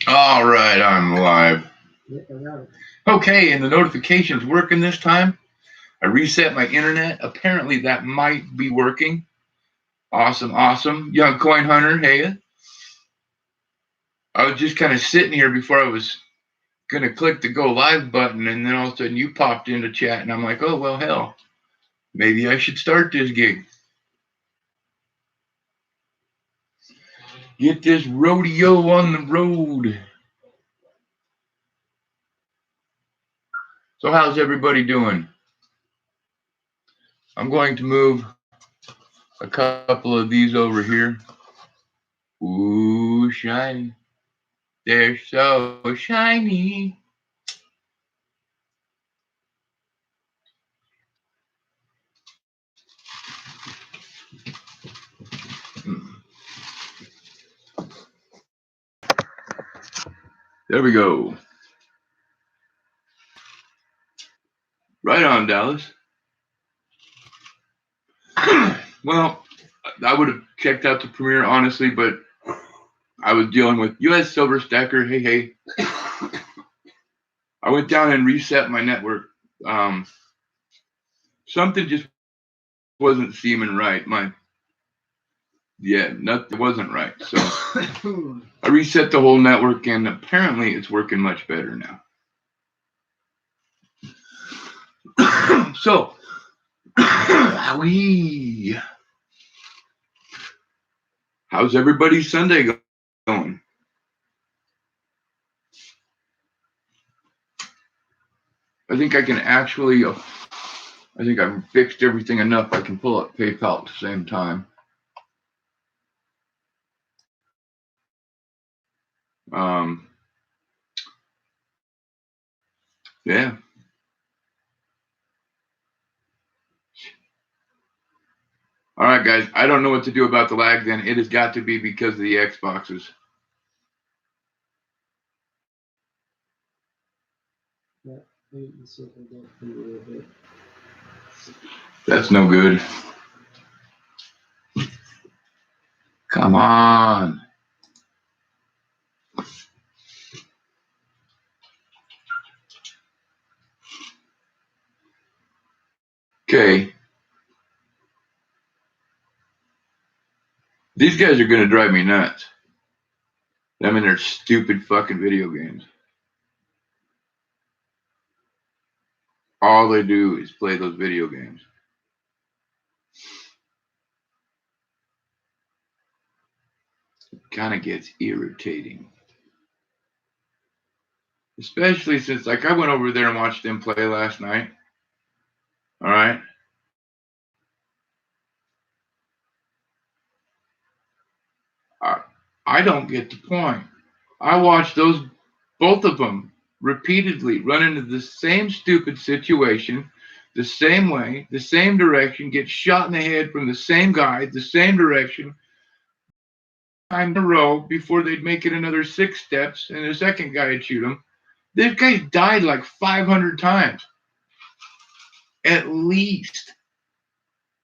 All right, I'm live. Okay, and the notification's working this time. I reset my internet. Apparently that might be working. Awesome, awesome. Young Coin Hunter, hey. I was just kind of sitting here before I was going to click the go live button, and then all of a sudden you popped into chat, and I'm like, oh, well, hell, maybe I should start this gig. Get this rodeo on the road. So how's everybody doing? I'm going to move a couple of these over here. Ooh, shiny. They're so shiny. There we go. Right on, Dallas. Well, I would have checked out the premiere, honestly, but I was dealing with US Silver Stacker. Hey. I went down and reset my network. Something just wasn't seeming right. Nothing wasn't right. So I reset the whole network, and apparently it's working much better now. So, how's everybody's Sunday going? I think I can actually, I think I've fixed everything enough. I can pull up PayPal at the same time. Yeah. All right, guys. I don't know what to do about the lag then. It has got to be because of the Xboxes. That's no good. Come on. Okay. These guys are going to drive me nuts. Them and their stupid fucking video games. All they do is play those video games. It kind of gets irritating. Especially since, like, I went over there and watched them play last night. All right. I don't get the point. I watched both of them repeatedly run into the same stupid situation, the same way, the same direction, get shot in the head from the same guy, the same direction, time in a row before they'd make it another 6 steps, and the second guy would shoot him. This guy died like 500 times, at least,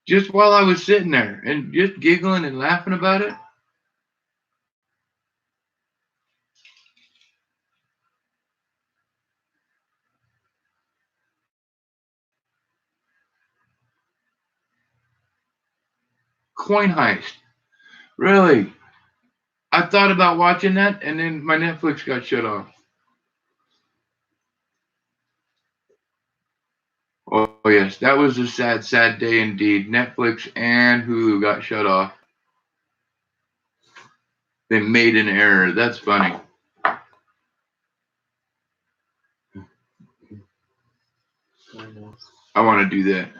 just while I was sitting there and just giggling and laughing about it. Coin heist. Really? I thought about watching that, and then my Netflix got shut off. Oh, yes, that was a sad, sad day indeed. Netflix and Hulu got shut off. They made an error. That's funny. I want to do that.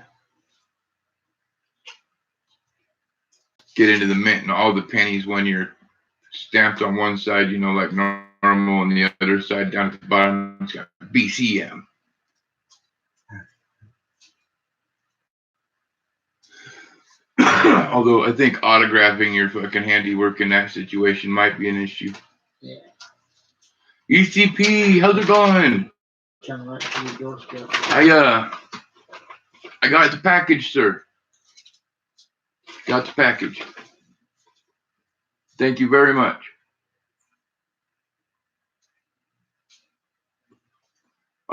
Get into the mint and all the pennies when you're stamped on one side, you know, like normal, and the other side down at the bottom, it's got BCM. Although I think autographing your fucking handiwork in that situation might be an issue. Yeah. ECP, how's it going? I got the package, sir. Got the package. Thank you very much.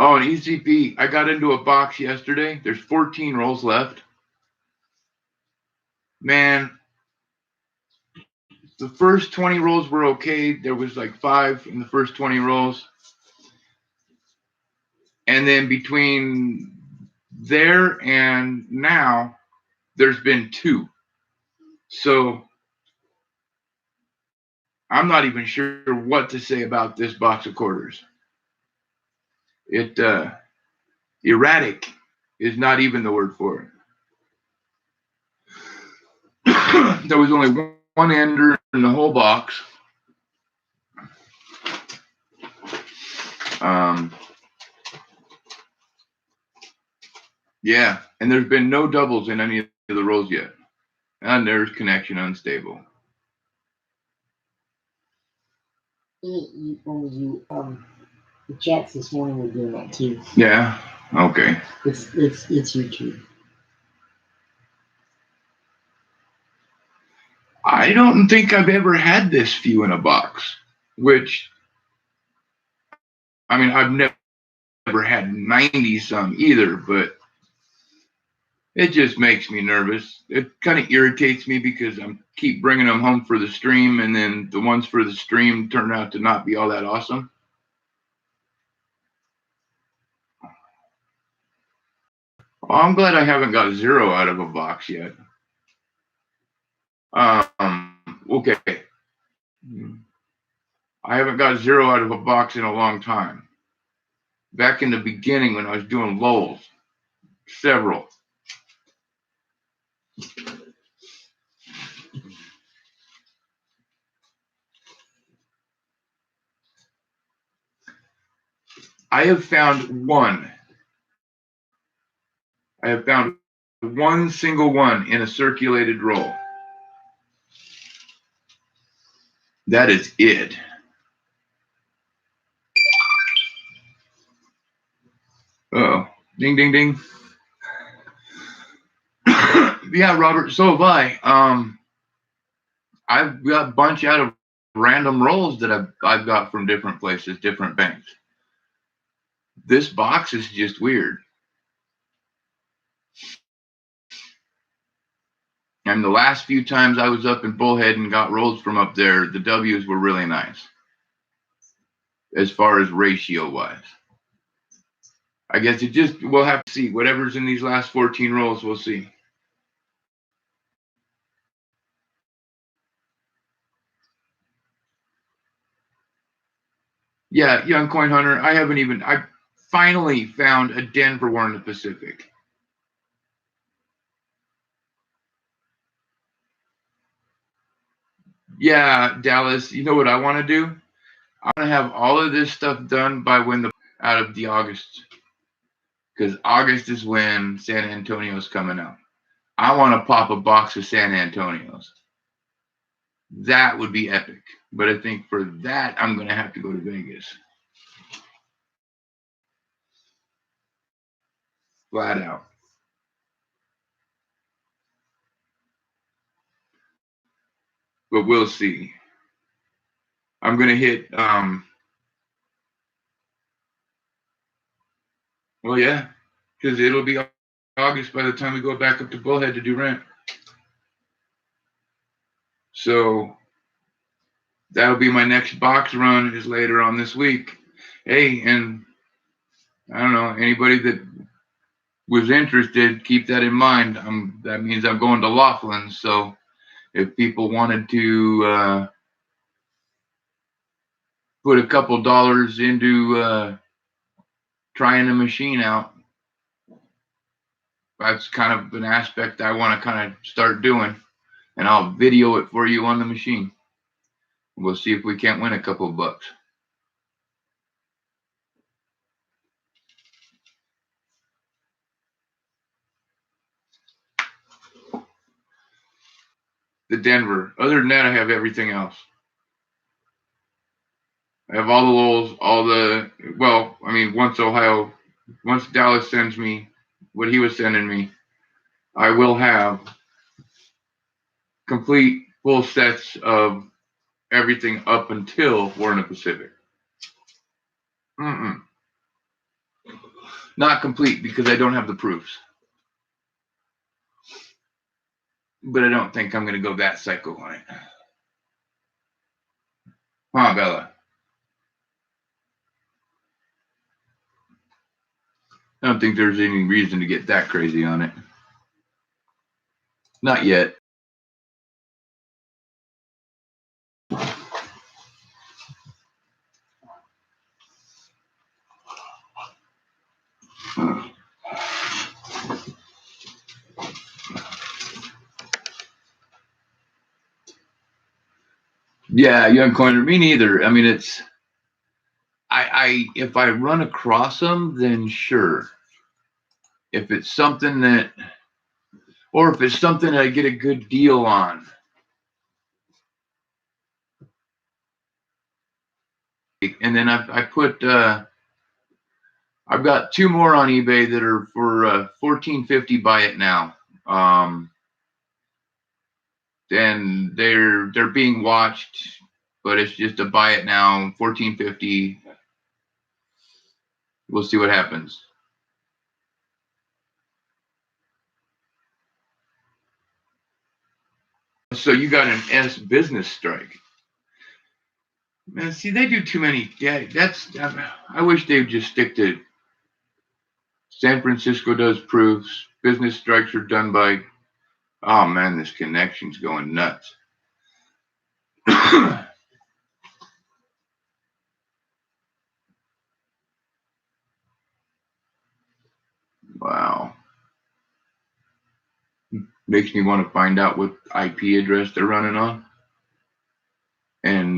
Oh, and ECP, I got into a box yesterday. There's 14 rolls left. Man, the first 20 rolls were okay. There was like 5 in the first 20 rolls. And then between there and now, there's been 2. So I'm not even sure what to say about this box of quarters. Erratic is not even the word for it. There was only one ender in the whole box. Yeah, and there's been no doubles in any of the rolls yet. And there's connection unstable. The chats this morning were doing that too. Yeah. Okay. It's YouTube. I don't think I've ever had this few in a box, which, I mean, I've never had 90 some either, but it just makes me nervous. It kind of irritates me because I keep bringing them home for the stream, and then the ones for the stream turn out to not be all that awesome. Well, I'm glad I haven't got 0 out of a box yet. Okay. I haven't got 0 out of a box in a long time. Back in the beginning when I was doing lulls, several. I have found one. I have found one single one in a circulated roll. That is it. Uh-oh. Ding, ding, ding. Yeah, Robert, so have I. I've got a bunch out of random rolls that I've got from different places, different banks. This box is just weird. And the last few times I was up in Bullhead and got rolls from up there, the W's were really nice. As far as ratio wise. I guess we'll have to see. Whatever's in these last 14 rolls, we'll see. Yeah, Young Coin Hunter, I finally found a Denver one in the Pacific. Yeah, Dallas, you know what I want to do? I want to have all of this stuff done by out of the August. Because August is when San Antonio's coming out. I want to pop a box of San Antonio's. That would be epic. But I think for that, I'm going to have to go to Vegas. Flat out. But we'll see. I'm going to hit, well, yeah, because it'll be August by the time we go back up to Bullhead to do rent. So that'll be my next box run is later on this week. Hey, and I don't know, anybody that was interested, keep that in mind. That means I'm going to Laughlin. So if people wanted to put a couple dollars into trying the machine out, that's kind of an aspect I want to kind of start doing. And I'll video it for you on the machine. We'll see if we can't win a couple of bucks. The Denver. Other than that, I have everything else. I have all the lulls, once Dallas sends me what he was sending me, I will have complete full sets of everything up until War in the Pacific. Not complete because I don't have the proofs. But I don't think I'm going to go that psycho on it. Huh, Bella? I don't think there's any reason to get that crazy on it. Not yet. Yeah, young coiner, me neither. I mean, it's if I run across them, then sure. If it's something that, or if it's something that I get a good deal on. And then I put I've got 2 more on eBay that are for $14.50. Buy it now. And they're being watched, but it's just a buy it now, $14.50. We'll see what happens. So you got an S business strike. Man, see, they do too many. Yeah, I wish they would just stick to San Francisco does proofs. Business strikes are done by, oh man, this connection's going nuts. Wow. Makes me want to find out what IP address they're running on and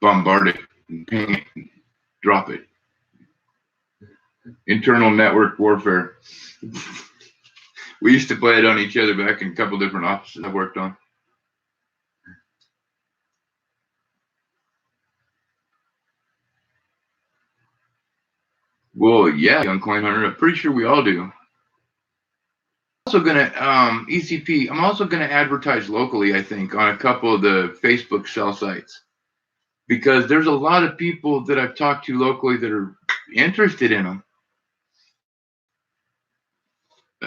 bombard it and ping it and drop it. Internal network warfare. We used to play it on each other back in a couple different offices I worked on. Well, yeah, young coin hunter. I'm pretty sure we all do. Also gonna ECP. I'm also gonna advertise locally. I think on a couple of the Facebook sell sites because there's a lot of people that I've talked to locally that are interested in them.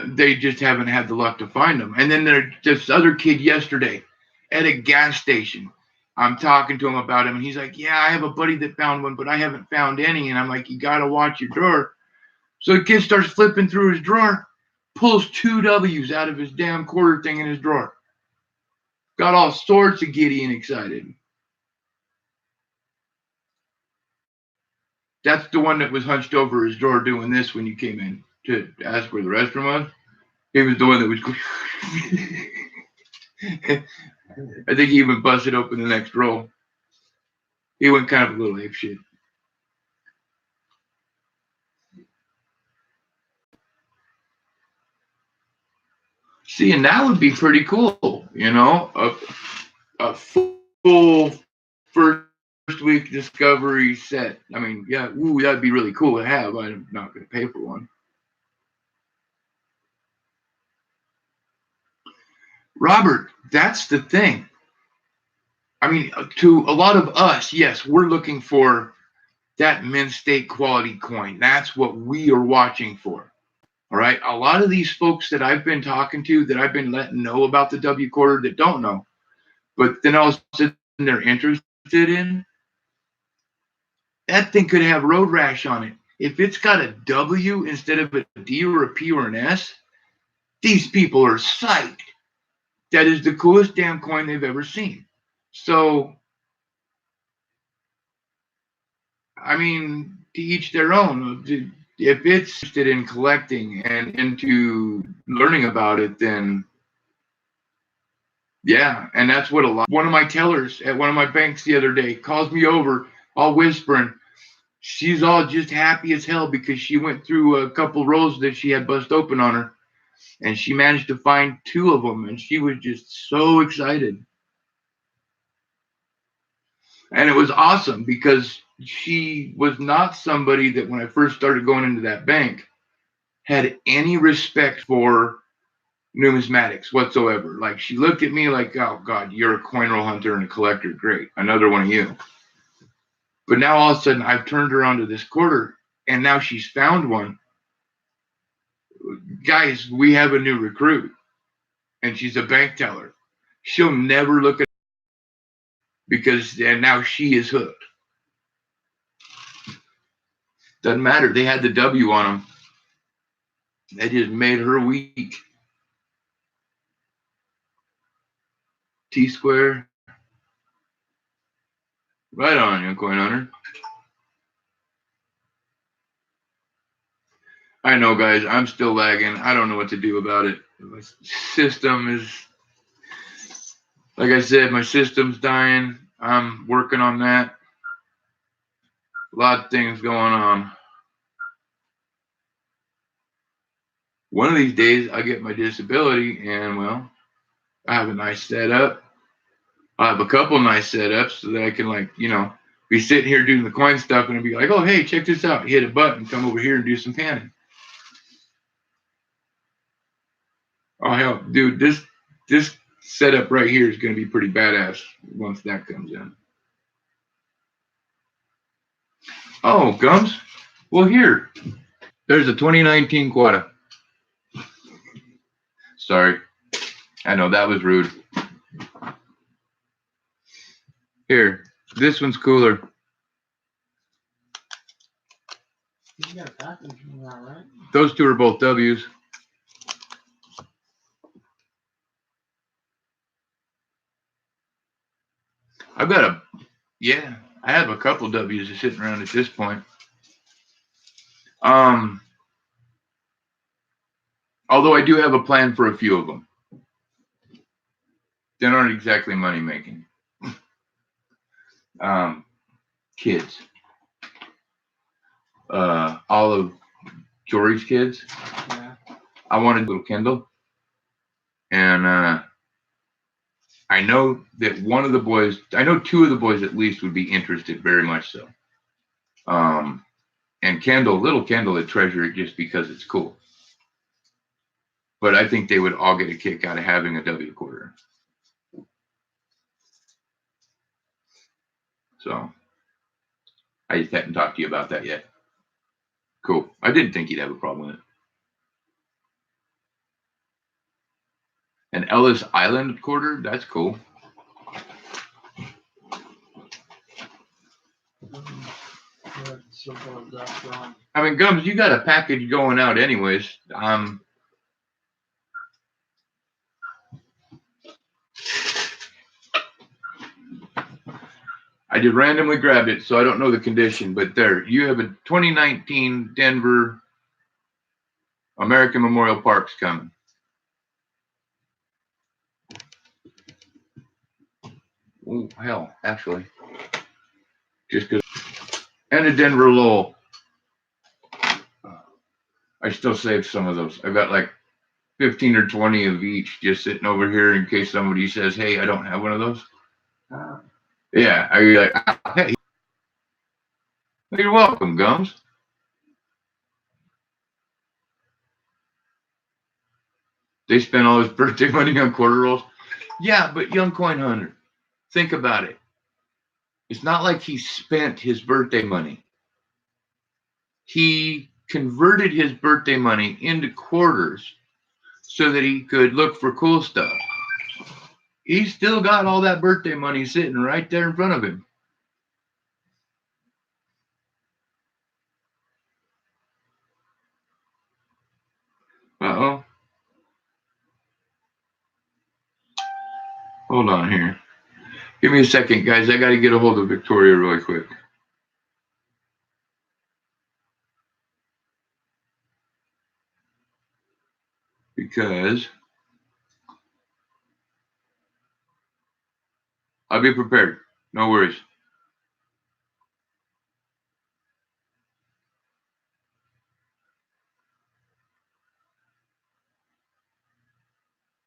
They just haven't had the luck to find them. And then there's this other kid yesterday at a gas station. I'm talking to him about him, and he's like, "Yeah, I have a buddy that found one, but I haven't found any." And I'm like, "You gotta watch your drawer." So the kid starts flipping through his drawer, pulls 2 W's out of his damn quarter thing in his drawer. Got all sorts of giddy and excited. That's the one that was hunched over his drawer doing this when you came in to ask where the restroom was. He was the one that was. I think he even busted open the next roll. He went kind of a little apeshit. See, and that would be pretty cool, you know, a full first week discovery set. I mean, yeah, ooh, that'd be really cool to have. I'm not going to pay for one. Robert, that's the thing. I mean, to a lot of us, yes, we're looking for that mint state quality coin. That's what we are watching for. All right. A lot of these folks that I've been talking to, that I've been letting know about the W quarter, that don't know, but then all of a sudden they're interested in, that thing could have road rash on it. If it's got a W instead of a D or a P or an S, these people are psyched. That is the coolest damn coin they've ever seen. So, I mean, to each their own. If it's interested in collecting and into learning about it, then yeah. And that's what one of my tellers at one of my banks the other day calls me over, all whispering. She's all just happy as hell because she went through a couple rolls that she had bust open on her, and she managed to find 2 of them, and she was just so excited. And it was awesome because she was not somebody that, when I first started going into that bank, had any respect for numismatics whatsoever. Like, she looked at me like, "Oh God, you're a coin roll hunter and a collector. Great, another one of you." But now all of a sudden I've turned her onto this quarter, and now she's found one, guys, we have a new recruit, and she's a bank teller. She'll never look at because and now she is hooked. Doesn't matter. They had the W on them. They just made her weak. T square. Right on, young coin hunter. I know, guys. I'm still lagging. I don't know what to do about it. My system is, like I said, my system's dying. I'm working on that. A lot of things going on. One of these days, I get my disability, and well, I have a nice setup. I have a couple nice setups so that I can, like, be sitting here doing the coin stuff, and I'd be like, oh, hey, check this out. Hit a button, come over here and do some panning. Oh hell, dude, this setup right here is going to be pretty badass once that comes in. Oh, gums. Well, here, there's a 2019 Quada. Sorry, I know that was rude. Here, this one's cooler. You got a package in there, right? Those two are both W's. I've got I have a couple W's sitting around at this point. Although I do have a plan for a few of them. They aren't exactly money making. Kids. All of Jory's kids. Yeah. I wanted a little Kindle. And I know that one of the boys, I know two of the boys at least would be interested, very much so. And little Kendall would treasure it just because it's cool. But I think they would all get a kick out of having a W quarter. So I just haven't talked to you about that yet. Cool. I didn't think you'd have a problem with it. An Ellis Island quarter? That's cool. I mean, Gums, you got a package going out anyways. I just randomly grabbed it, so I don't know the condition, but there, you have a 2019 Denver American Memorial Parks coming. Oh, hell, actually. Just because. And a Denver Lowell. I still saved some of those. I've got like 15 or 20 of each just sitting over here in case somebody says, hey, I don't have one of those. Yeah, I'd be like, hey, you're welcome, Gums. They spent all his birthday money on quarter rolls. Yeah, but young coin hunter, think about it. It's not like he spent his birthday money. He converted his birthday money into quarters so that he could look for cool stuff. He's still got all that birthday money sitting right there in front of him. Uh-oh. Hold on here. Give me a second, guys. I got to get a hold of Victoria really quick. Because I'll be prepared. No worries.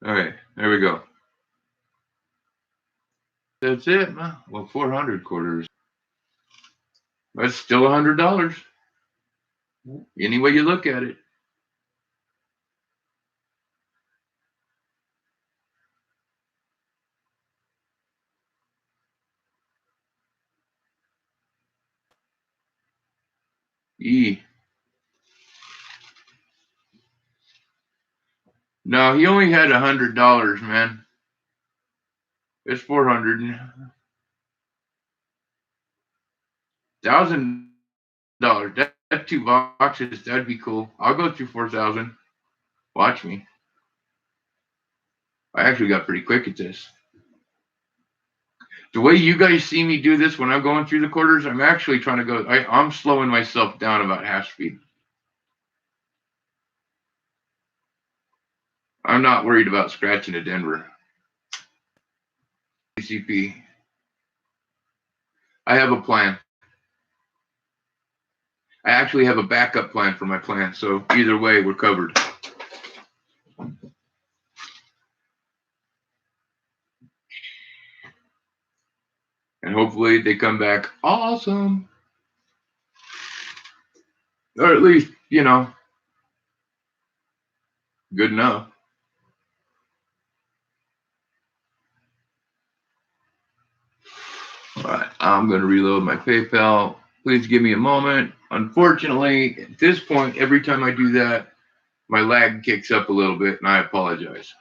All right, there we go. That's it. Well, 400 quarters. That's still $100. Any way you look at it. E. No, he only had $100, man. It's $400. $1,000. That's 2 boxes. That'd be cool. I'll go through 4,000. Watch me. I actually got pretty quick at this. The way you guys see me do this when I'm going through the quarters, I'm actually trying to go. I'm slowing myself down about half speed. I'm not worried about scratching a Denver. CP. I have a plan. I actually have a backup plan for my plan, so either way, we're covered. And hopefully they come back awesome. Or at least, you know, good enough. All right, I'm going to reload my PayPal. Please give me a moment. Unfortunately, at this point, every time I do that, my lag kicks up a little bit, and I apologize.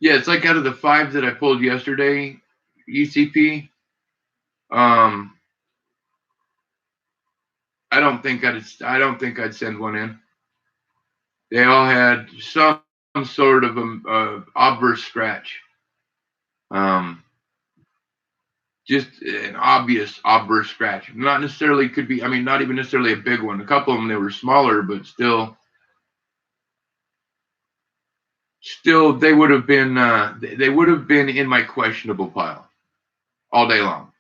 Yeah, it's like out of the 5 that I pulled yesterday, ECP. I don't think I'd send one in. They all had some sort of a obverse scratch. Just an obvious obverse scratch. Not necessarily could be. I mean, not even necessarily a big one. A couple of them they were smaller, but still they would have been in my questionable pile all day long.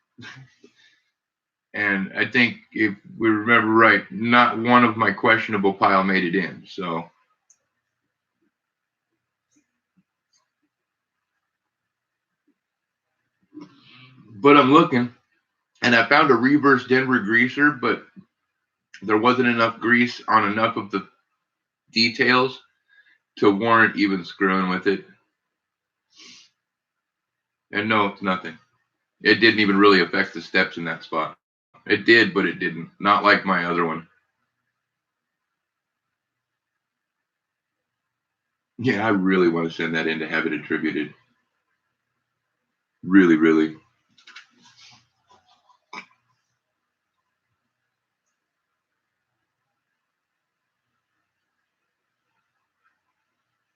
And I think if we remember right, not one of my questionable pile made it in. So but I'm looking, and I found a reverse Denver greaser, but there wasn't enough grease on enough of the details to warrant even screwing with it. And no, it's nothing. It didn't even really affect the steps in that spot. It did, but it didn't. Not like my other one. Yeah, I really want to send that in to have it attributed. Really, really.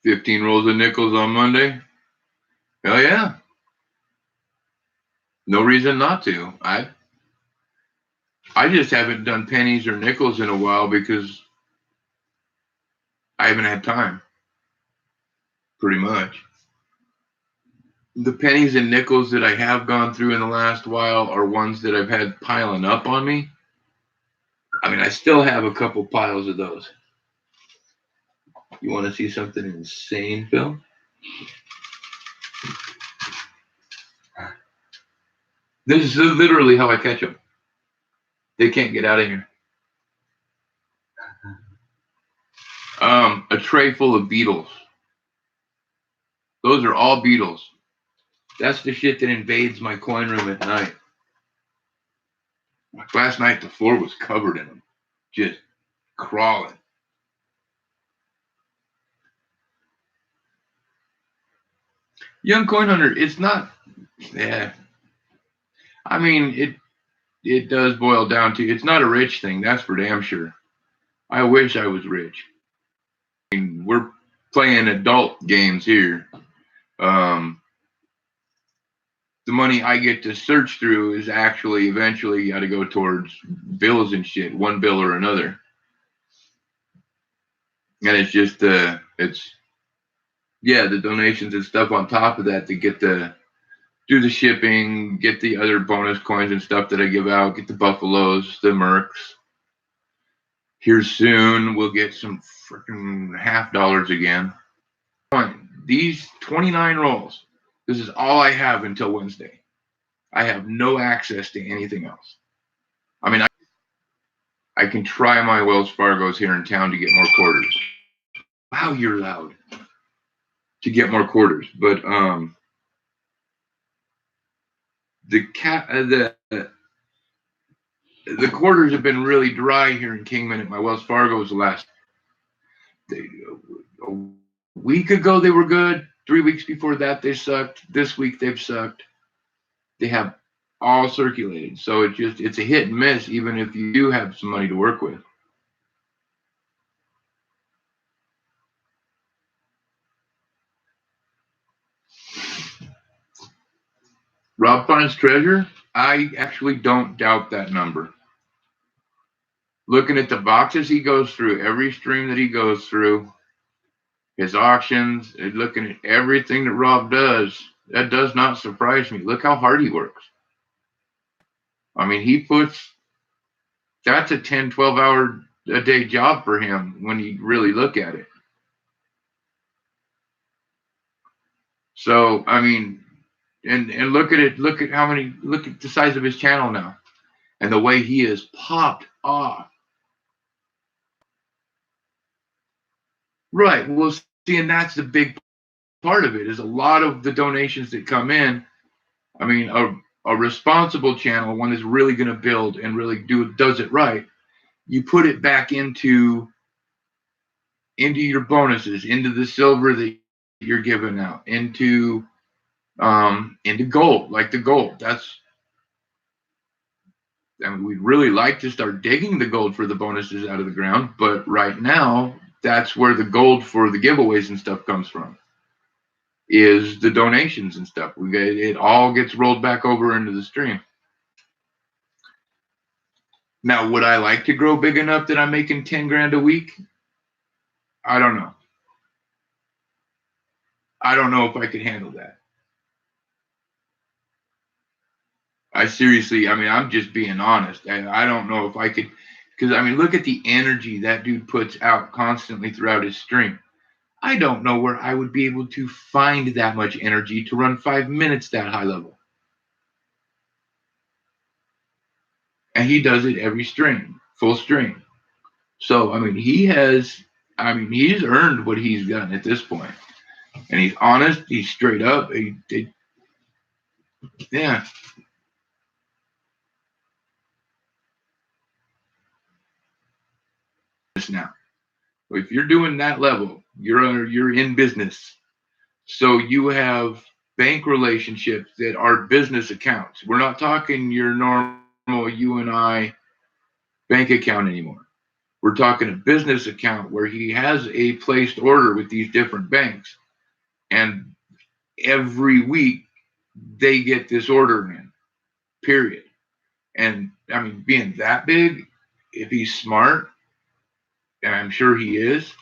$15 rolls of nickels on Monday. Hell yeah. No reason not to. I just haven't done pennies or nickels in a while because I haven't had time. Pretty much. The pennies and nickels that I have gone through in the last while are ones that I've had piling up on me. I mean, I still have a couple piles of those. You want to see something insane, Phil? This is literally how I catch them. They can't get out of here. A tray full of beetles. Those are all beetles. That's the shit that invades my coin room at night. Like last night, the floor was covered in them, just crawling. Young coin hunter, it's not. Yeah, I mean it does boil down to it's not a rich thing. That's for damn sure. I wish I was rich. I mean, we're playing adult games here. The money I get to search through is actually eventually got to go towards bills and shit, one bill or another. And it's just the donations and stuff on top of that to get the do the shipping, get the other bonus coins and stuff that I give out, get the buffaloes, the mercs. Here soon we'll get some freaking $50 again. These 29 rolls, this is all I have until Wednesday. I have no access to anything else. I mean, I can try my Wells Fargo's here in town to get more quarters. Wow, you're loud. To get more quarters, but the quarters have been really dry here in Kingman at my Wells Fargo's a week ago they were good. 3 weeks before that they sucked. This week they've sucked. They have all circulated. So it's a hit and miss even if you do have some money to work with. Rob finds treasure. I actually don't doubt that number. Looking at the boxes he goes through, every stream that he goes through, his auctions, and looking at everything that Rob does, that does not surprise me. Look how hard he works. I mean, that's a 10, 12-hour a day job for him when you really look at it. So, I mean, and look at it, look at the size of his channel now and the way he has popped off. Right. Well, see, and that's the big part of it is a lot of the donations that come in. I mean, a responsible channel, one that's really going to build and really does it right. You put it back into your bonuses, into the silver that you're giving out, into gold, like the gold. I mean, we'd really like to start digging the gold for the bonuses out of the ground, but right now, that's where the gold for the giveaways and stuff comes from, is the donations and stuff. It all gets rolled back over into the stream. Now, would I like to grow big enough that I'm making 10 grand a week? I don't know. I don't know if I could handle that. I mean, I'm just being honest. I don't know if I could, because I mean, look at the energy that dude puts out constantly throughout his stream. I don't know where I would be able to find that much energy to run 5 minutes that high level. And he does it every stream, full stream. So, I mean, he's earned what he's gotten at this point. And he's honest, he's straight up. Yeah. Now, if you're doing that level, you're in business. So you have bank relationships that are business accounts. We're not talking your normal you and I bank account anymore. We're talking a business account where he has a placed order with these different banks. And every week they get this order in, period. And I mean, being that big, if he's smart, and I'm sure he is,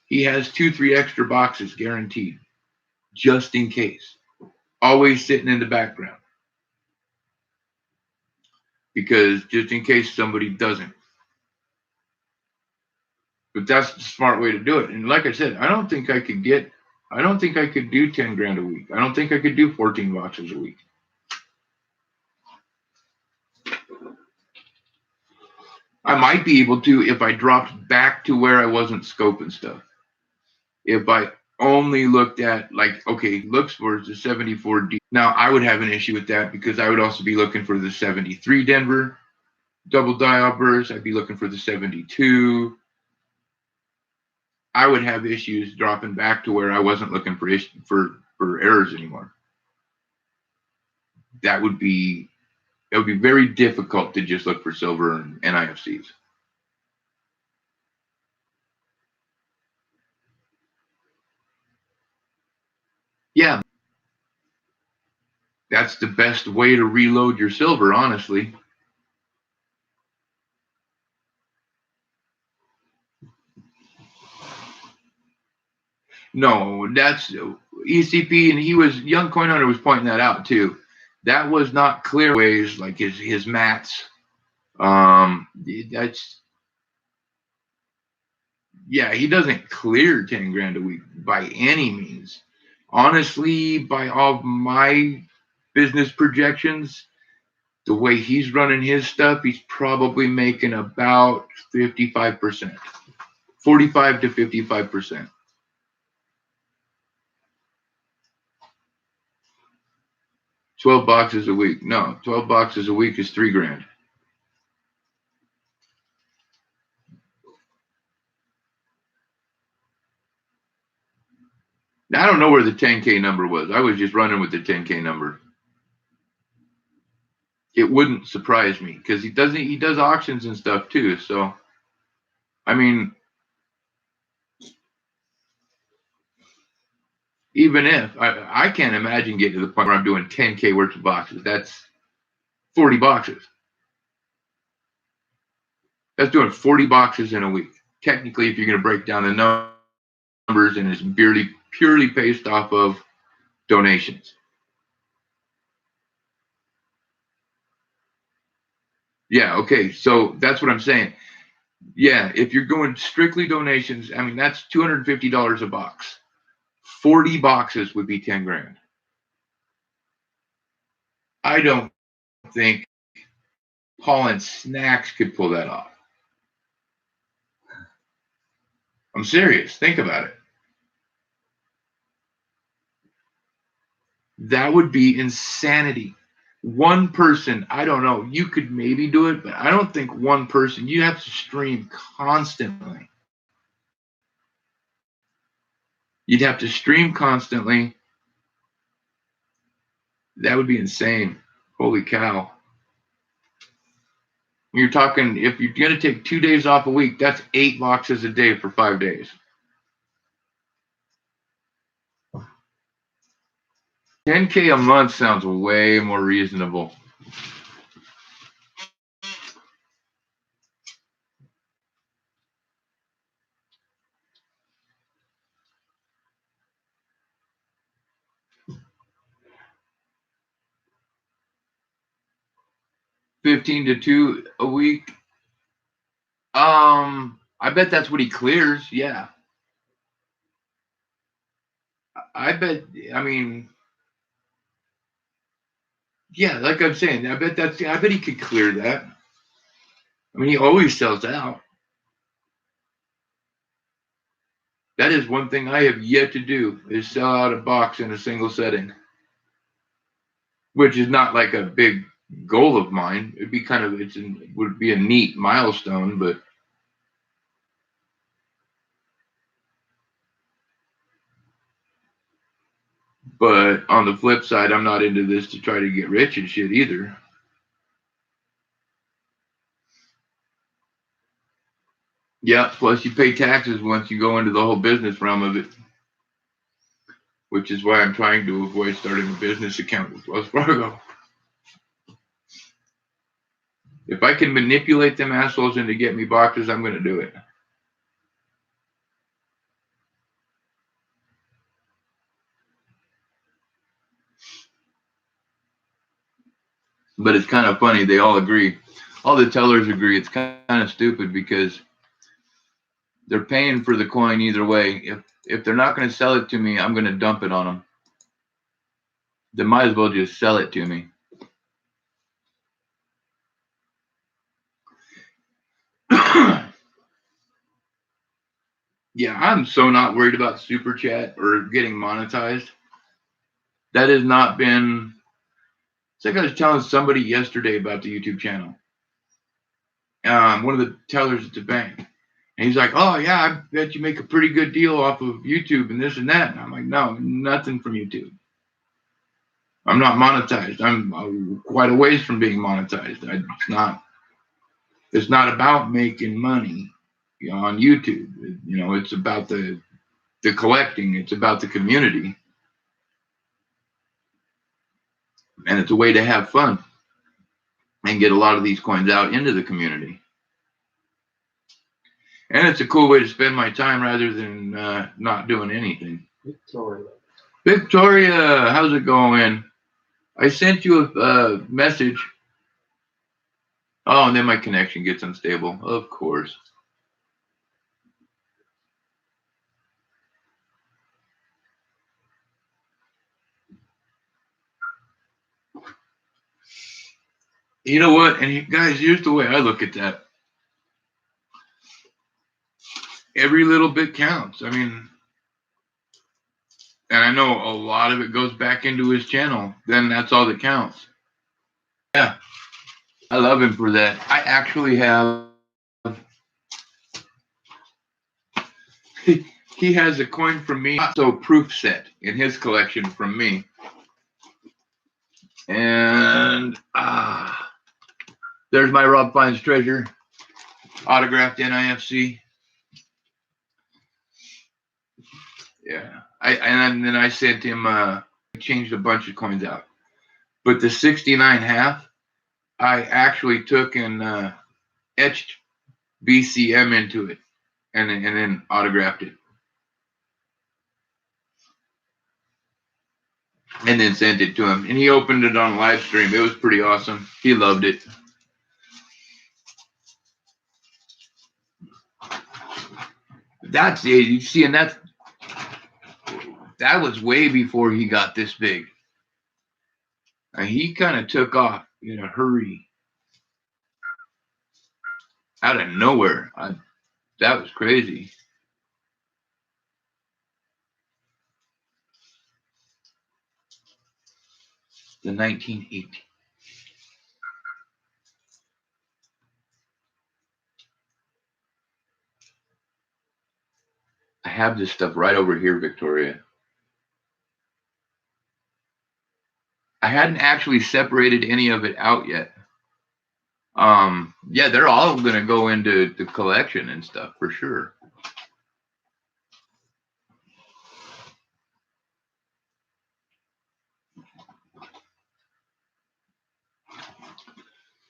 he has 2-3 extra boxes guaranteed, just in case. Always sitting in the background. Because just in case somebody doesn't. But that's the smart way to do it. And like I said, I don't think I could do 10 grand a week. I don't think I could do 14 boxes a week. I might be able to if I dropped back to where I wasn't scoping stuff. If I only looked at, like, okay, looks for the 74D. Now, I would have an issue with that because I would also be looking for the 73 Denver double dial burst. I'd be looking for the 72. I would have issues dropping back to where I wasn't looking for errors anymore. It would be very difficult to just look for silver and NIFCs. Yeah, that's the best way to reload your silver, honestly. No, that's ECP, and Young Coin Hunter was pointing that out too. That was not clear ways like his mats. That's, yeah, he doesn't clear 10 grand a week by any means. Honestly, by all my business projections, the way he's running his stuff, he's probably making about 55%, 45 to 55%. 12 boxes a week. No, 12 boxes a week is $3 grand. I don't know where the 10K number was. I was just running with the 10K number. It wouldn't surprise me because he does auctions and stuff too. So, I mean, even if I can't imagine getting to the point where I'm doing 10K worth of boxes. That's 40 boxes. That's doing 40 boxes in a week. Technically, if you're going to break down the numbers, and it's purely based off of donations. Yeah, okay. So that's what I'm saying. Yeah, if you're going strictly donations, I mean, that's $250 a box. 40 boxes would be 10 grand. I don't think Paul and Snacks could pull that off. I'm serious. Think about it. That would be insanity. One person, I don't know, you could maybe do it, but I don't think one person, you have to stream constantly. You'd have to stream constantly. That would be insane. Holy cow. You're talking, if you're going to take 2 days off a week, that's 8 boxes a day for 5 days. $10K a month sounds way more reasonable. $15 to $2 a week. I bet that's what he clears. Yeah. I bet, I mean, yeah, like I'm saying, I bet he could clear that. I mean, he always sells out. That is one thing I have yet to do, is sell out a box in a single setting, which is not like a big goal of mine. It'd be it would be a neat milestone, but on the flip side, I'm not into this to try to get rich and shit either. Yeah, plus you pay taxes once you go into the whole business realm of it, which is why I'm trying to avoid starting a business account with Wells Fargo. If I can manipulate them assholes into get me boxes, I'm going to do it. But it's kind of funny. They all agree. All the tellers agree. It's kind of stupid because they're paying for the coin either way. If they're not going to sell it to me, I'm going to dump it on them. They might as well just sell it to me. Yeah, I'm so not worried about Super Chat or getting monetized. That has not been. It's like I was telling somebody yesterday about the YouTube channel. One of the tellers at the bank. And he's like, oh, yeah, I bet you make a pretty good deal off of YouTube and this and that. And I'm like, no, nothing from YouTube. I'm not monetized. I'm quite a ways from being monetized. It's not about making money, on YouTube. It's about the collecting. It's about the community. And it's a way to have fun and get a lot of these coins out into the community. And it's a cool way to spend my time rather than not doing anything. Victoria, how's it going? I sent you a message. Oh, and then my connection gets unstable. Of course. You know what? And guys, here's the way I look at that. Every little bit counts. I mean, and I know a lot of it goes back into his channel. Then that's all that counts. Yeah. I love him for that. I actually have. he has a coin from me, so proof set in his collection from me. And there's my Rob Fine's treasure, autographed NIFC. Yeah, and then I sent him. Changed a bunch of coins out, but the 69 half, I actually took and etched BCM into it, and then autographed it, and then sent it to him, and he opened it on live stream. It was pretty awesome. He loved it. That's it. You see, and that was way before he got this big. And he kind of took off in a hurry, out of nowhere. That was crazy. The 1980. I have this stuff right over here, Victoria. I hadn't actually separated any of it out yet. Yeah, they're all going to go into the collection and stuff for sure.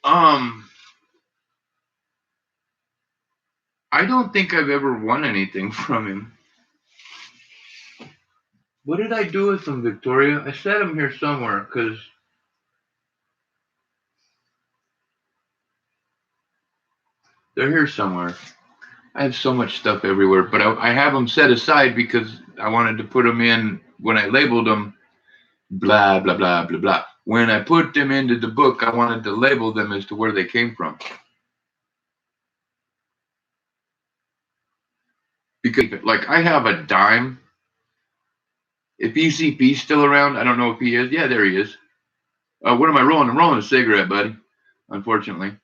I don't think I've ever won anything from him. What did I do with them, Victoria? I set them here somewhere because they're here somewhere. I have so much stuff everywhere, but I have them set aside because I wanted to put them in when I labeled them, blah, blah, blah, blah, blah. When I put them into the book, I wanted to label them as to where they came from. Because, like, I have a dime. If ECP's still around, I don't know if he is. Yeah, there he is. What am I rolling? I'm rolling a cigarette, buddy, unfortunately.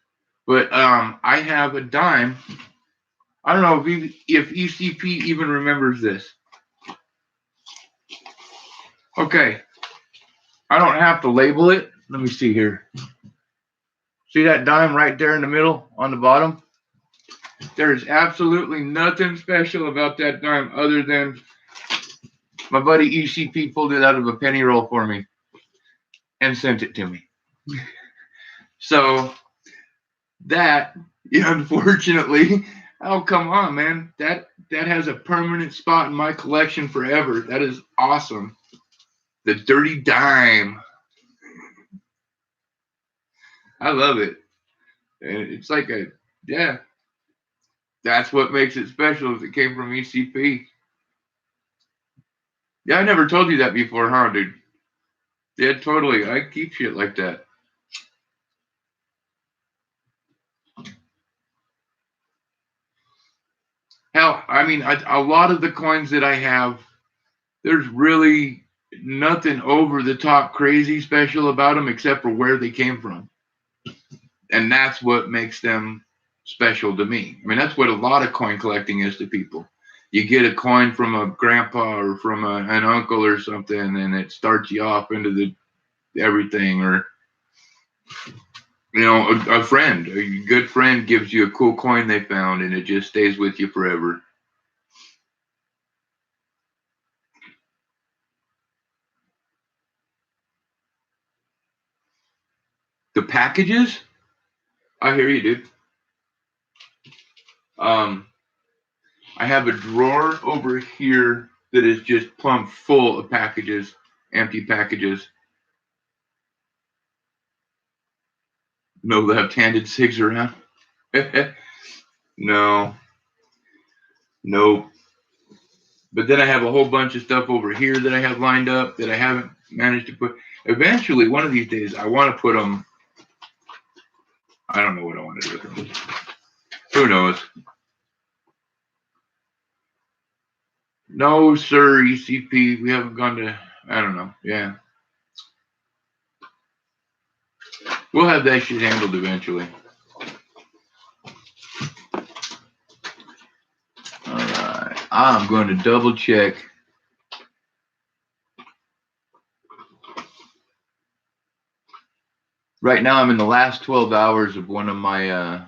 But I have a dime. I don't know if ECP even remembers this. Okay. I don't have to label it. Let me see here. See that dime right there in the middle on the bottom? There's absolutely nothing special about that dime other than my buddy ECP pulled it out of a penny roll for me and sent it to me. So that, unfortunately, oh, come on, man. That has a permanent spot in my collection forever. That is awesome. The dirty dime. I love it. And it's like yeah. That's what makes it special if it came from ECP. Yeah, I never told you that before, huh, dude? Yeah, totally. I keep shit like that. Hell, I mean, a lot of the coins that I have, there's really nothing over the top crazy special about them except for where they came from. And that's what makes them special to me. I mean, that's what a lot of coin collecting is to people. You get a coin from a grandpa or from an uncle or something, and it starts you off into the everything. Or, a friend, a good friend gives you a cool coin they found, and it just stays with you forever. The packages? I hear you, dude. I have a drawer over here that is just plumb full of packages, empty packages. No left-handed cigs around. No. Nope. But then I have a whole bunch of stuff over here that I have lined up that I haven't managed to put. Eventually, one of these days, I want to put them. I don't know what I want to do with them. Who knows? No, sir, ECP. We haven't gone to. I don't know. Yeah. We'll have that shit handled eventually. All right. I'm going to double check. Right now, I'm in the last 12 hours of one of my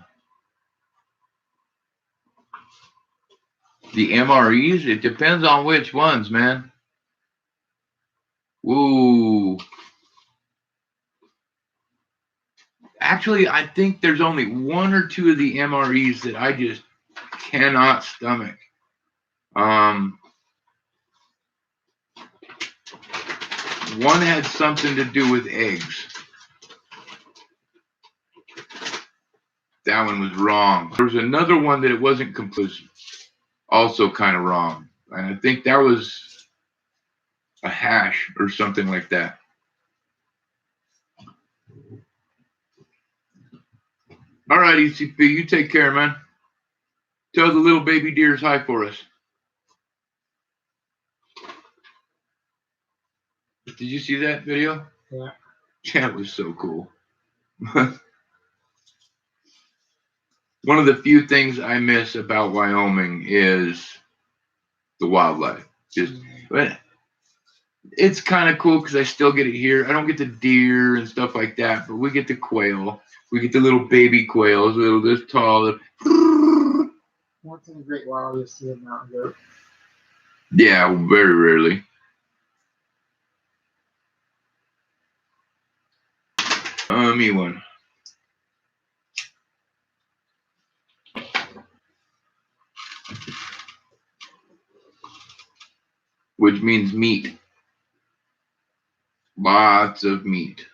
the MREs. It depends on which ones, man. Woo. Actually, I think there's only one or two of the MREs that I just cannot stomach. One had something to do with eggs. That one was wrong. There was another one that it wasn't conclusive. Also kind of wrong. And I think that was a hash or something like that. All right, ECP, you take care, man. Tell the little baby deers hi for us. Did you see that video? Yeah. That was so cool. One of the few things I miss about Wyoming is the wildlife. But it's kind of cool because I still get it here. I don't get the deer and stuff like that, but we get the quail. We get the little baby quails, little this tall. Once in a great while, you'll see a mountain goat. Yeah, very rarely. Me one. Which means meat. Lots of meat.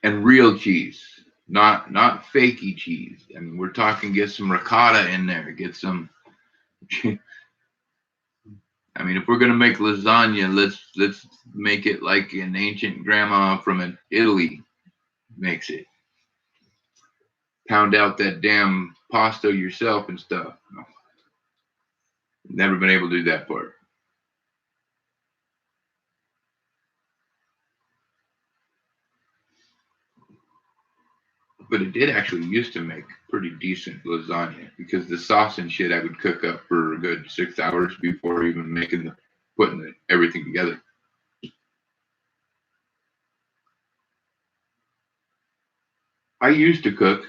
And real cheese. Not fakey cheese. I mean, we're talking get some ricotta in there. Get some. I mean, if we're gonna make lasagna, let's make it like an ancient grandma from Italy makes it. Pound out that damn pasta yourself and stuff. No. Never been able to do that part. But it did actually used to make pretty decent lasagna because the sauce and shit I would cook up for a good 6 hours before even putting everything together. I used to cook.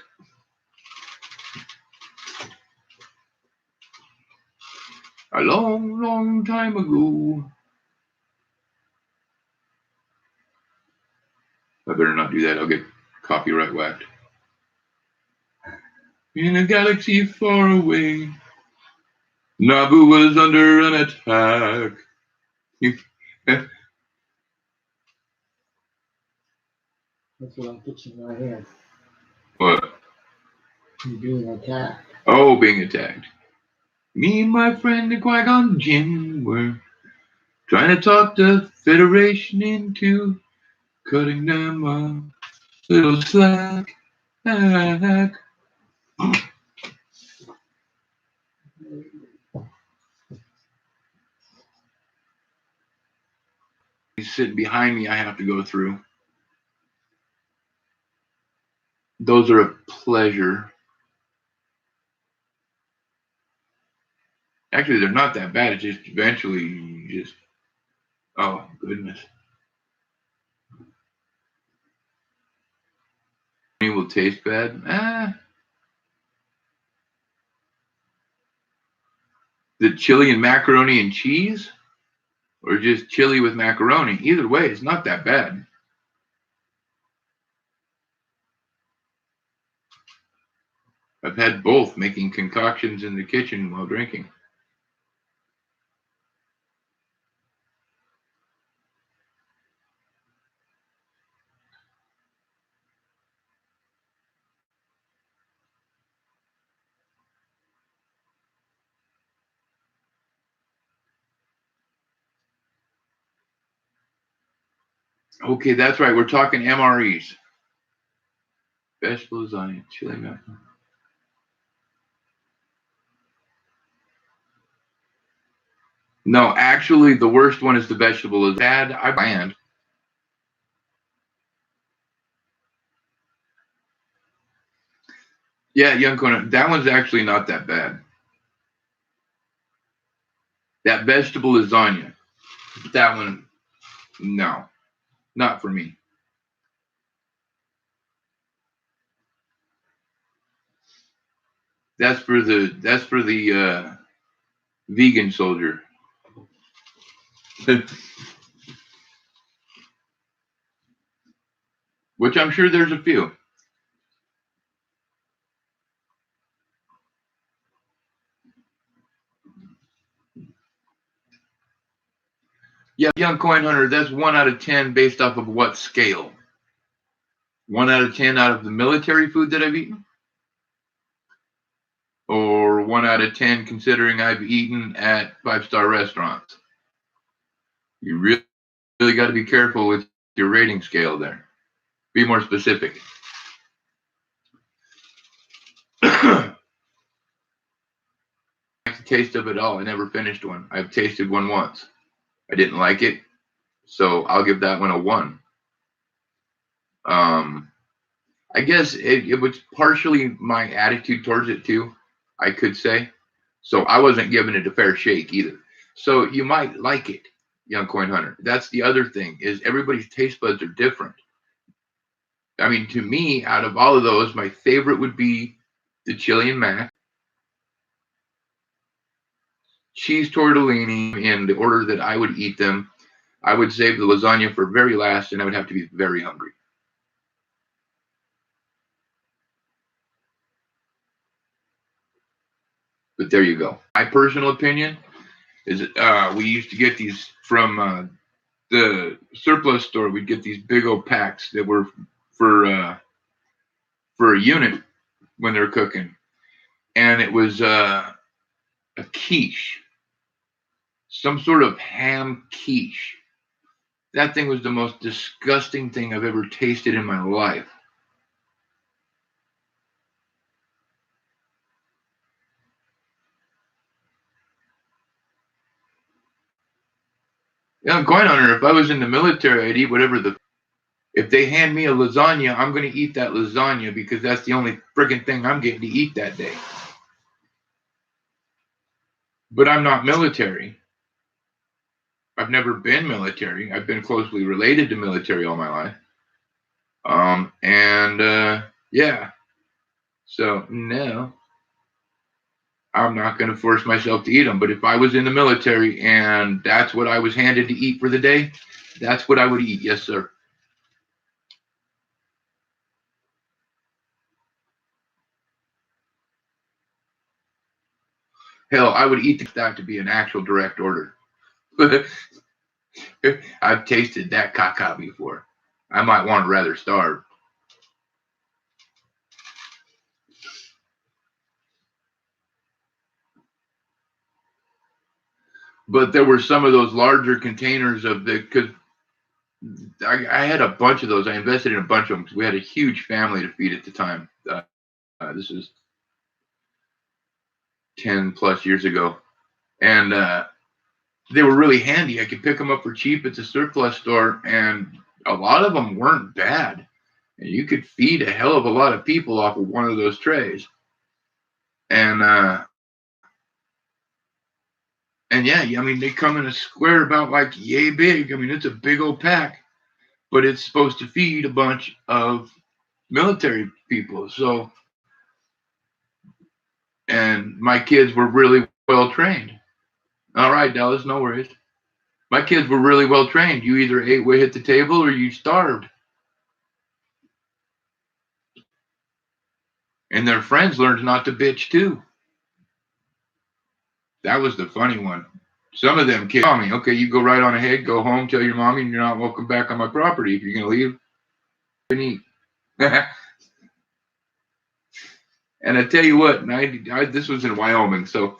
A long, long time ago. I better not do that. I'll get copyright whacked. In a galaxy far away, Naboo was under an attack. That's what I'm pitching right here. What? You being attacked. Oh, being attacked. Me and my friend the Qui-Gon Jinn were trying to talk the Federation into cutting them a little slack. He's sitting behind me. I have to go through. Those are a pleasure. Actually, they're not that bad. It's just eventually you just, oh, goodness. It will taste bad. The chili and macaroni and cheese? Or just chili with macaroni? Either way, it's not that bad. I've had both, making concoctions in the kitchen while drinking. Okay, that's right. We're talking MREs. Vegetable lasagna, chili macaroni. No, actually, the worst one is the vegetable is bad. I bland. Yeah, young Conan. That one's actually not that bad. That vegetable lasagna. That one, no, not for me. That's for the vegan soldier. Which I'm sure there's a few. Yeah, young coin hunter, that's 1 out of 10 based off of what scale? 1 out of 10 out of the military food that I've eaten? Or 1 out of 10 considering I've eaten at five-star restaurants? You really got to be careful with your rating scale there. Be more specific. The taste of it all. I never finished one. I've tasted one once. I didn't like it, so I'll give that one a 1. I guess it was partially my attitude towards it too, I could say. So I wasn't giving it a fair shake either. So you might like it, young coin hunter. That's the other thing, is everybody's taste buds are different. I mean, to me, out of all of those, my favorite would be the chili and mac, cheese tortellini in the order that I would eat them. I would save the lasagna for very last, and I would have to be very hungry. But there you go. My personal opinion is we used to get these from the surplus store. We'd get these big old packs that were for for a unit when they're cooking, and it was a quiche, some sort of ham quiche. That thing was the most disgusting thing I've ever tasted in my life. Yeah, I'm quite honest. If I was in the military, I'd eat whatever the. If they hand me a lasagna, I'm going to eat that lasagna because that's the only friggin' thing I'm getting to eat that day. But I'm not military. I've never been military. I've been closely related to military all my life. And yeah, so no, I'm not going to force myself to eat them. But if I was in the military and that's what I was handed to eat for the day, that's what I would eat. Yes, sir. Hell, I would eat that to be an actual direct order. I've tasted that caca before. I might want to rather starve. But there were some of those larger containers of the, because I had a bunch of those. I invested in a bunch of them because we had a huge family to feed at the time. This is 10 plus years ago. And they were really handy. I could pick them up for cheap at the surplus store, and a lot of them weren't bad. And you could feed a hell of a lot of people off of one of those trays. And and yeah, I mean, they come in a square about like yay big. I mean, it's a big old pack, but it's supposed to feed a bunch of military people. So, and my kids were really well trained. All right, Dallas, no worries. My kids were really well trained. You either ate what hit the table or you starved. And their friends learned not to bitch too. That was the funny one. Some of them kids, mommy, okay, you go right on ahead, go home, tell your mommy you're not welcome back on my property. If you're going to leave, and eat. And I tell you what, this was in Wyoming, so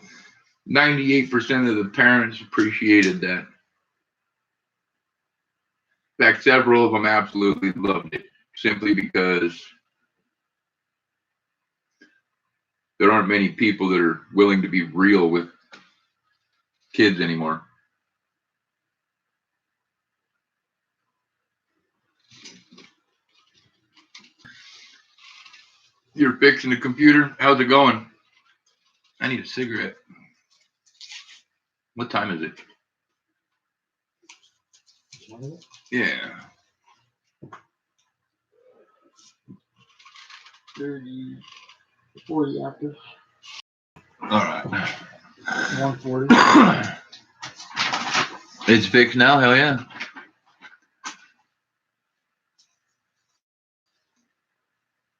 98% of the parents appreciated that. In fact, several of them absolutely loved it, simply because there aren't many people that are willing to be real with kids anymore. You're fixing the computer? How's it going? I need a cigarette. What time is it? Yeah. 30, 40 after. All right. 140. It's fixed now? Hell yeah.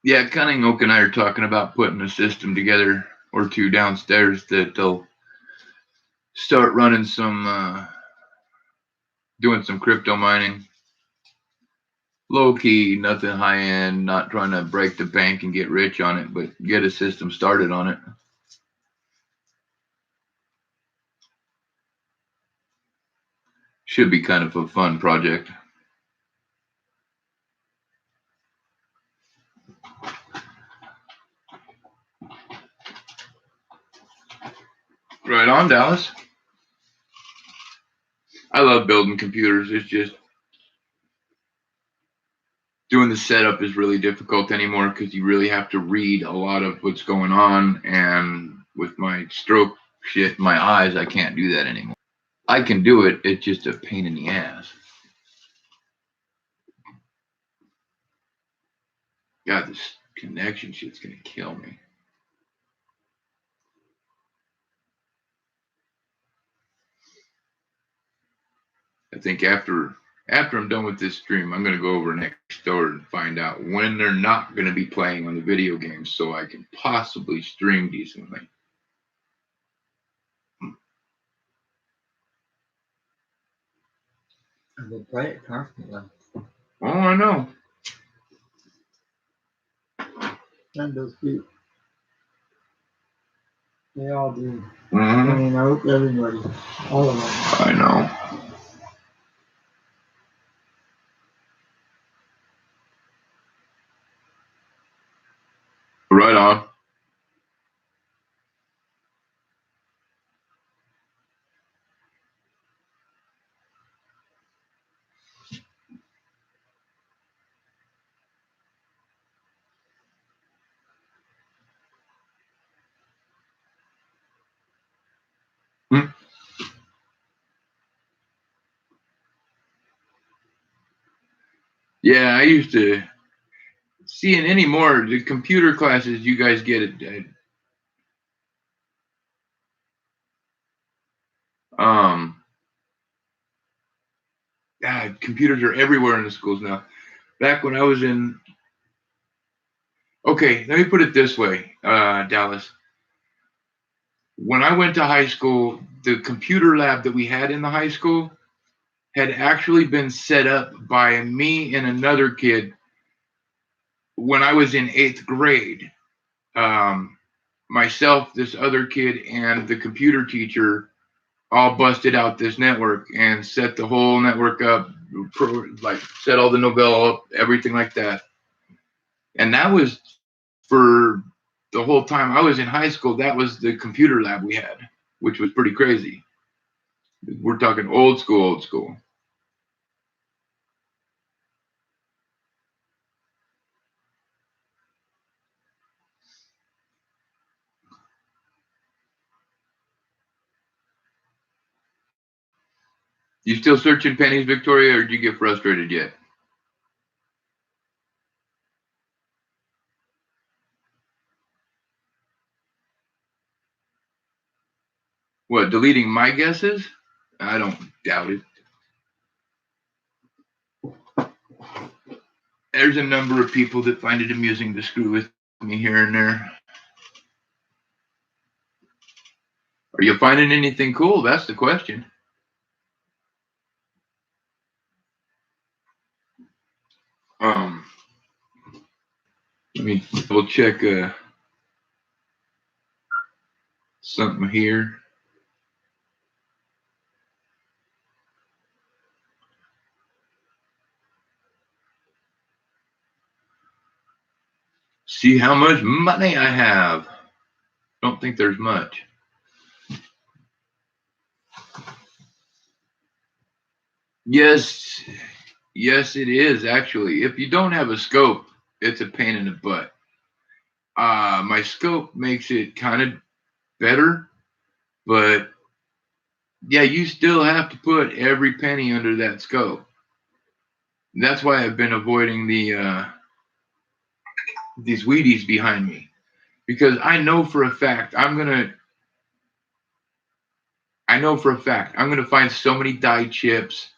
Yeah, Cunning Oak and I are talking about putting a system together or two downstairs that they'll start running some, doing some crypto mining. Low key, nothing high end, not trying to break the bank and get rich on it, but get a system started on it. Should be kind of a fun project. Right on, Dallas. I love building computers. It's just doing the setup is really difficult anymore because you really have to read a lot of what's going on. And with my stroke shit in my eyes, I can't do that anymore. I can do it. It's just a pain in the ass. God, this connection shit's gonna kill me. I think after I'm done with this stream, I'm gonna go over next door and find out when they're not gonna be playing on the video games so I can possibly stream decently. They play it constantly. Oh, I know. And those people. They all do. Mm-hmm. I mean, I hope everybody, all of them. I know. Right on. Hmm. Yeah, I used to see in any more the computer classes you guys get at God, computers are everywhere in the schools now. Back when I was in, okay, let me put it this way, Dallas. When I went to high school, the computer lab that we had in the high school had actually been set up by me and another kid when I was in 8th grade. Myself, this other kid, and the computer teacher all busted out this network and set the whole network up, like set all the Novell up, everything like that. And that was for the whole time I was in high school. That was the computer lab we had, which was pretty crazy. We're talking old school, old school. You still searching pennies, Victoria, or did you get frustrated yet? What, deleting my guesses? I don't doubt it. There's a number of people that find it amusing to screw with me here and there. Are you finding anything cool? That's the question. Let me double check something here. See how much money I have. Don't think there's much. Yes, it is actually. If you don't have a scope, it's a pain in the butt. My scope makes it kind of better, but yeah, you still have to put every penny under that scope. That's why I've been avoiding these Wheaties behind me, because I know for a fact I'm gonna find so many dye chips,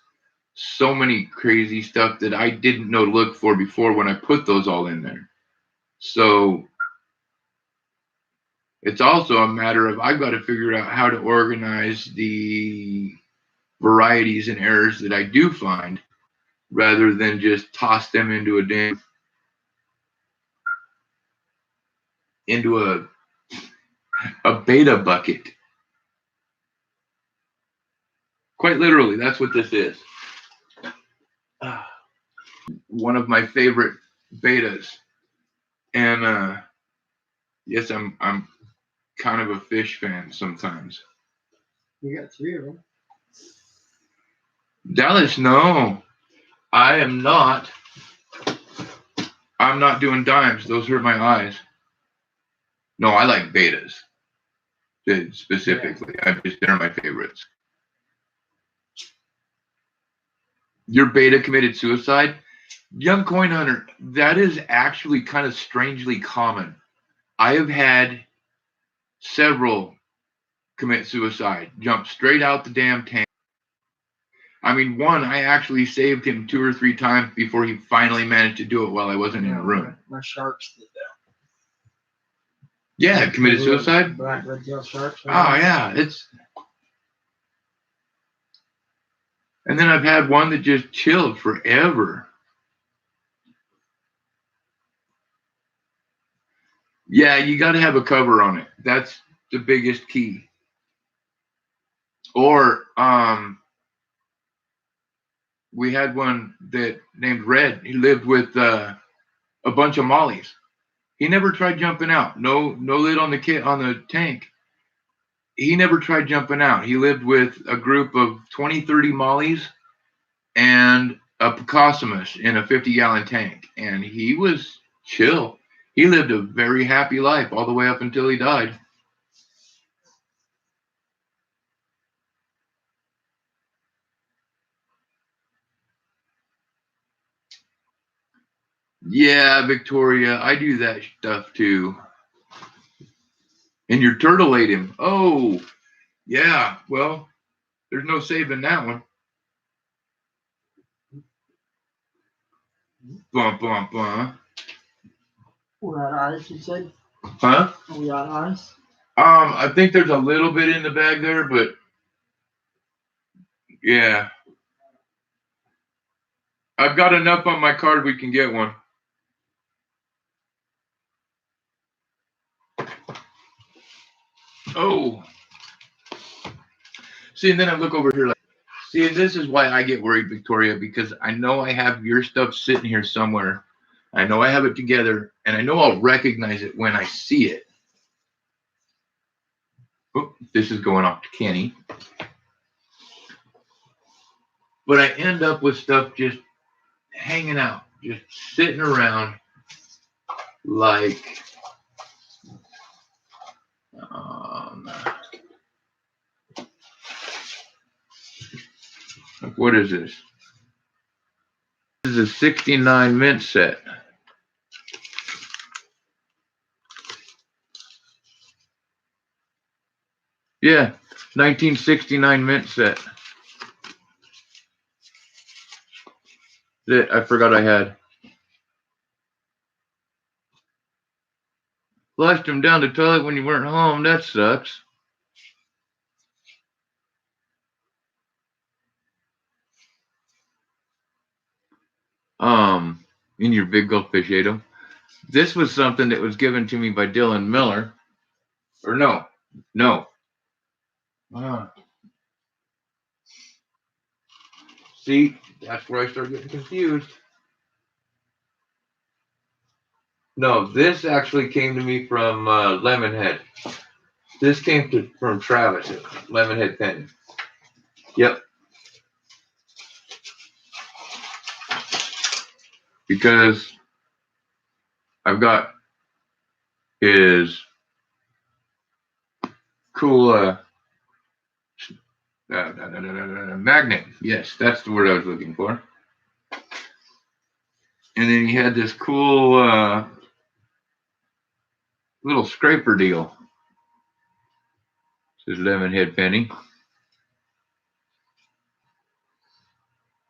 so many crazy stuff that I didn't know to look for before when I put those all in there. So it's also a matter of I've got to figure out how to organize the varieties and errors that I do find rather than just toss them into a beta bucket. Quite literally, that's what this is. One of my favorite betas. And yes, I'm kind of a fish fan sometimes. You got 3 of them. Dallas, no. I am not. I'm not doing dimes. Those hurt my eyes. No, I like betas specifically. They're my favorites. Your beta committed suicide? Young coin hunter, that is actually kind of strangely common. I have had several commit suicide, jump straight out the damn tank. I mean, one, I actually saved him 2 or 3 times before he finally managed to do it while I wasn't in the room. My sharks did that. Yeah, committed suicide? Black red-tailed sharks. Oh, yeah. And then I've had one that just chilled forever. Yeah, you got to have a cover on it. That's the biggest key. Or we had one that named Red. He lived with a bunch of mollies. He never tried jumping out. No lid on the tank. He never tried jumping out. He lived with a group of 20, 30 mollies and a Picossamus in a 50-gallon tank. And he was chill. He lived a very happy life all the way up until he died. Yeah, Victoria, I do that stuff too. And your turtle ate him. Oh, yeah. Well, there's no saving that one. Bum, bum, bum. We got ice, you said? Huh? We got ice? I think there's a little bit in the bag there, but yeah. I've got enough on my card we can get one. Oh. See, and then I look over here like, see, and this is why I get worried, Victoria, because I know I have your stuff sitting here somewhere. I know I have it together, and I know I'll recognize it when I see it. Oh, this is going off to Kenny. But I end up with stuff just hanging out, just sitting around like, what is this? This is a 69 mint set. Yeah, 1969 mint set. That I forgot I had. Flushed him down the toilet when you weren't home. That sucks. In your big goldfish ate 'em. This was something that was given to me by Dylan Miller. Or no. See, that's where I start getting confused. No, this actually came to me from Lemonhead. This came from Travis at Lemonhead Penny. Yep. Because I've got his cool magnet. Yes, that's the word I was looking for. And then he had this cool little scraper deal. His lemon head penny.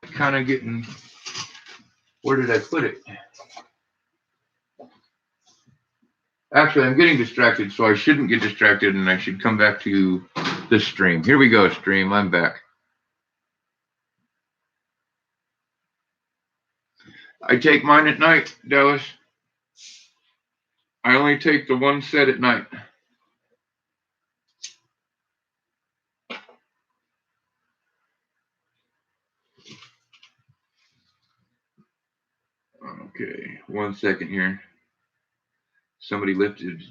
Kind of getting, where did I put it? Actually, I'm getting distracted, so I shouldn't get distracted, and I should come back to the stream. Here we go, stream. I'm back. I take mine at night, Dallas. I only take the one set at night. Okay, 1 second here. Somebody lifted.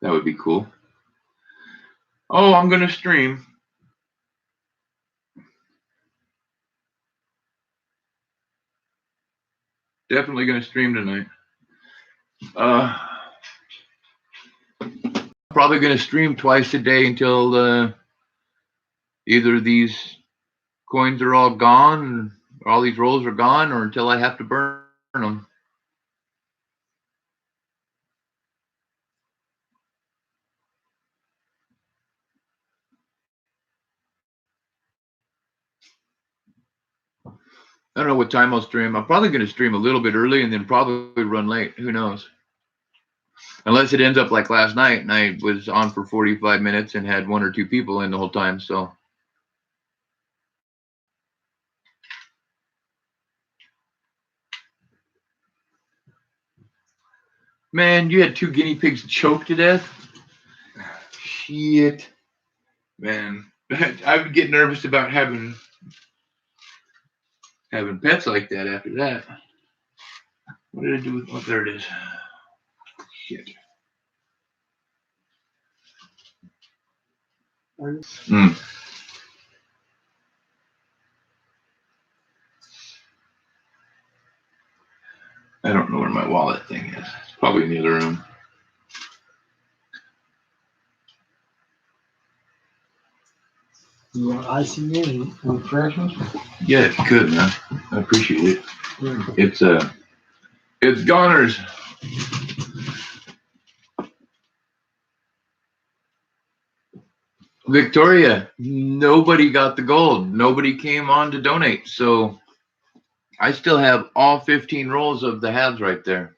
That would be cool. Oh, I'm gonna stream. Definitely gonna stream tonight. Probably gonna stream twice a day until either these coins are all gone, or all these rolls are gone, or until I have to burn them. I don't know what time I'll stream. I'm probably going to stream a little bit early and then probably run late. Who knows? Unless it ends up like last night and I was on for 45 minutes and had 1 or 2 people in the whole time. So, man, you had 2 guinea pigs choked to death? Shit. Man, I would get nervous about having pets like that after that. What did I do with, oh, there it is. Shit. Mm. I don't know where my wallet thing is. It's probably in the other room. You want icing in refreshments? Yeah, if you could, man. I appreciate it. Yeah. It's goners. Victoria, nobody got the gold. Nobody came on to donate. So I still have all 15 rolls of the halves right there.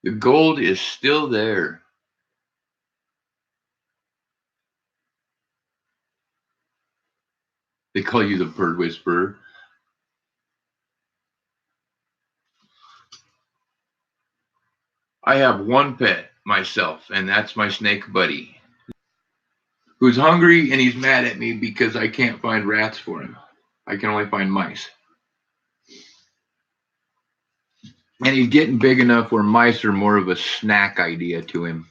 The gold is still there. They call you the bird whisperer. I have one pet myself, and that's my snake buddy, who's hungry and he's mad at me because I can't find rats for him. I can only find mice. And he's getting big enough where mice are more of a snack idea to him.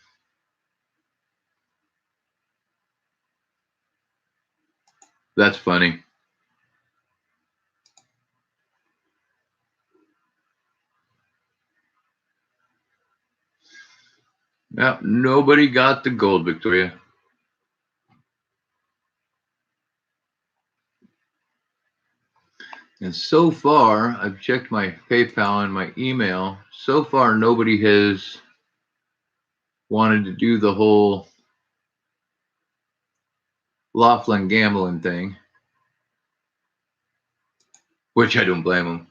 That's funny. Yeah, nobody got the gold, Victoria. And so far, I've checked my PayPal and my email. So far, nobody has wanted to do the whole Laughlin gambling thing, which I don't blame them.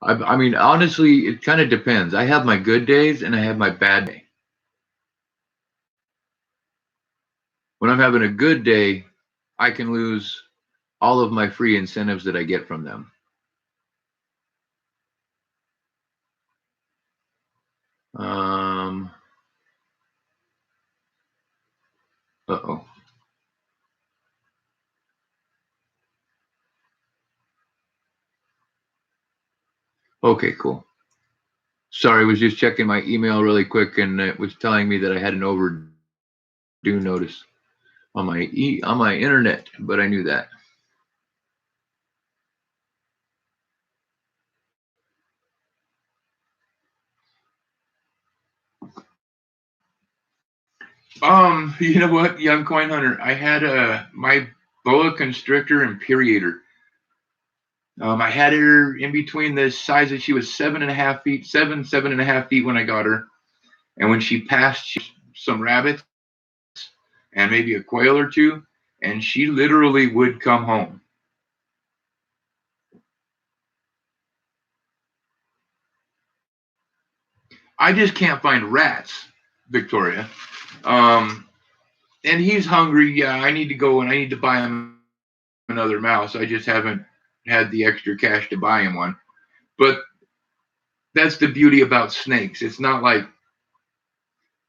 I mean, honestly, it kind of depends. I have my good days and I have my bad day. When I'm having a good day, I can lose all of my free incentives that I get from them. Uh-oh. Okay, cool. Sorry, I was just checking my email really quick, and it was telling me that I had an overdue notice on my internet, but I knew that. You know what, young coin hunter? I had my boa constrictor imperiator. I had her in between the sizes. She was 7.5 feet, 7.5 feet when I got her. And when she passed some rabbits and maybe a quail or two, and she literally would come home. I just can't find rats, Victoria. Um, and he's hungry. Yeah, I need to go and I need to buy him another mouse. I just haven't had the extra cash to buy him one. But that's the beauty about snakes. It's not like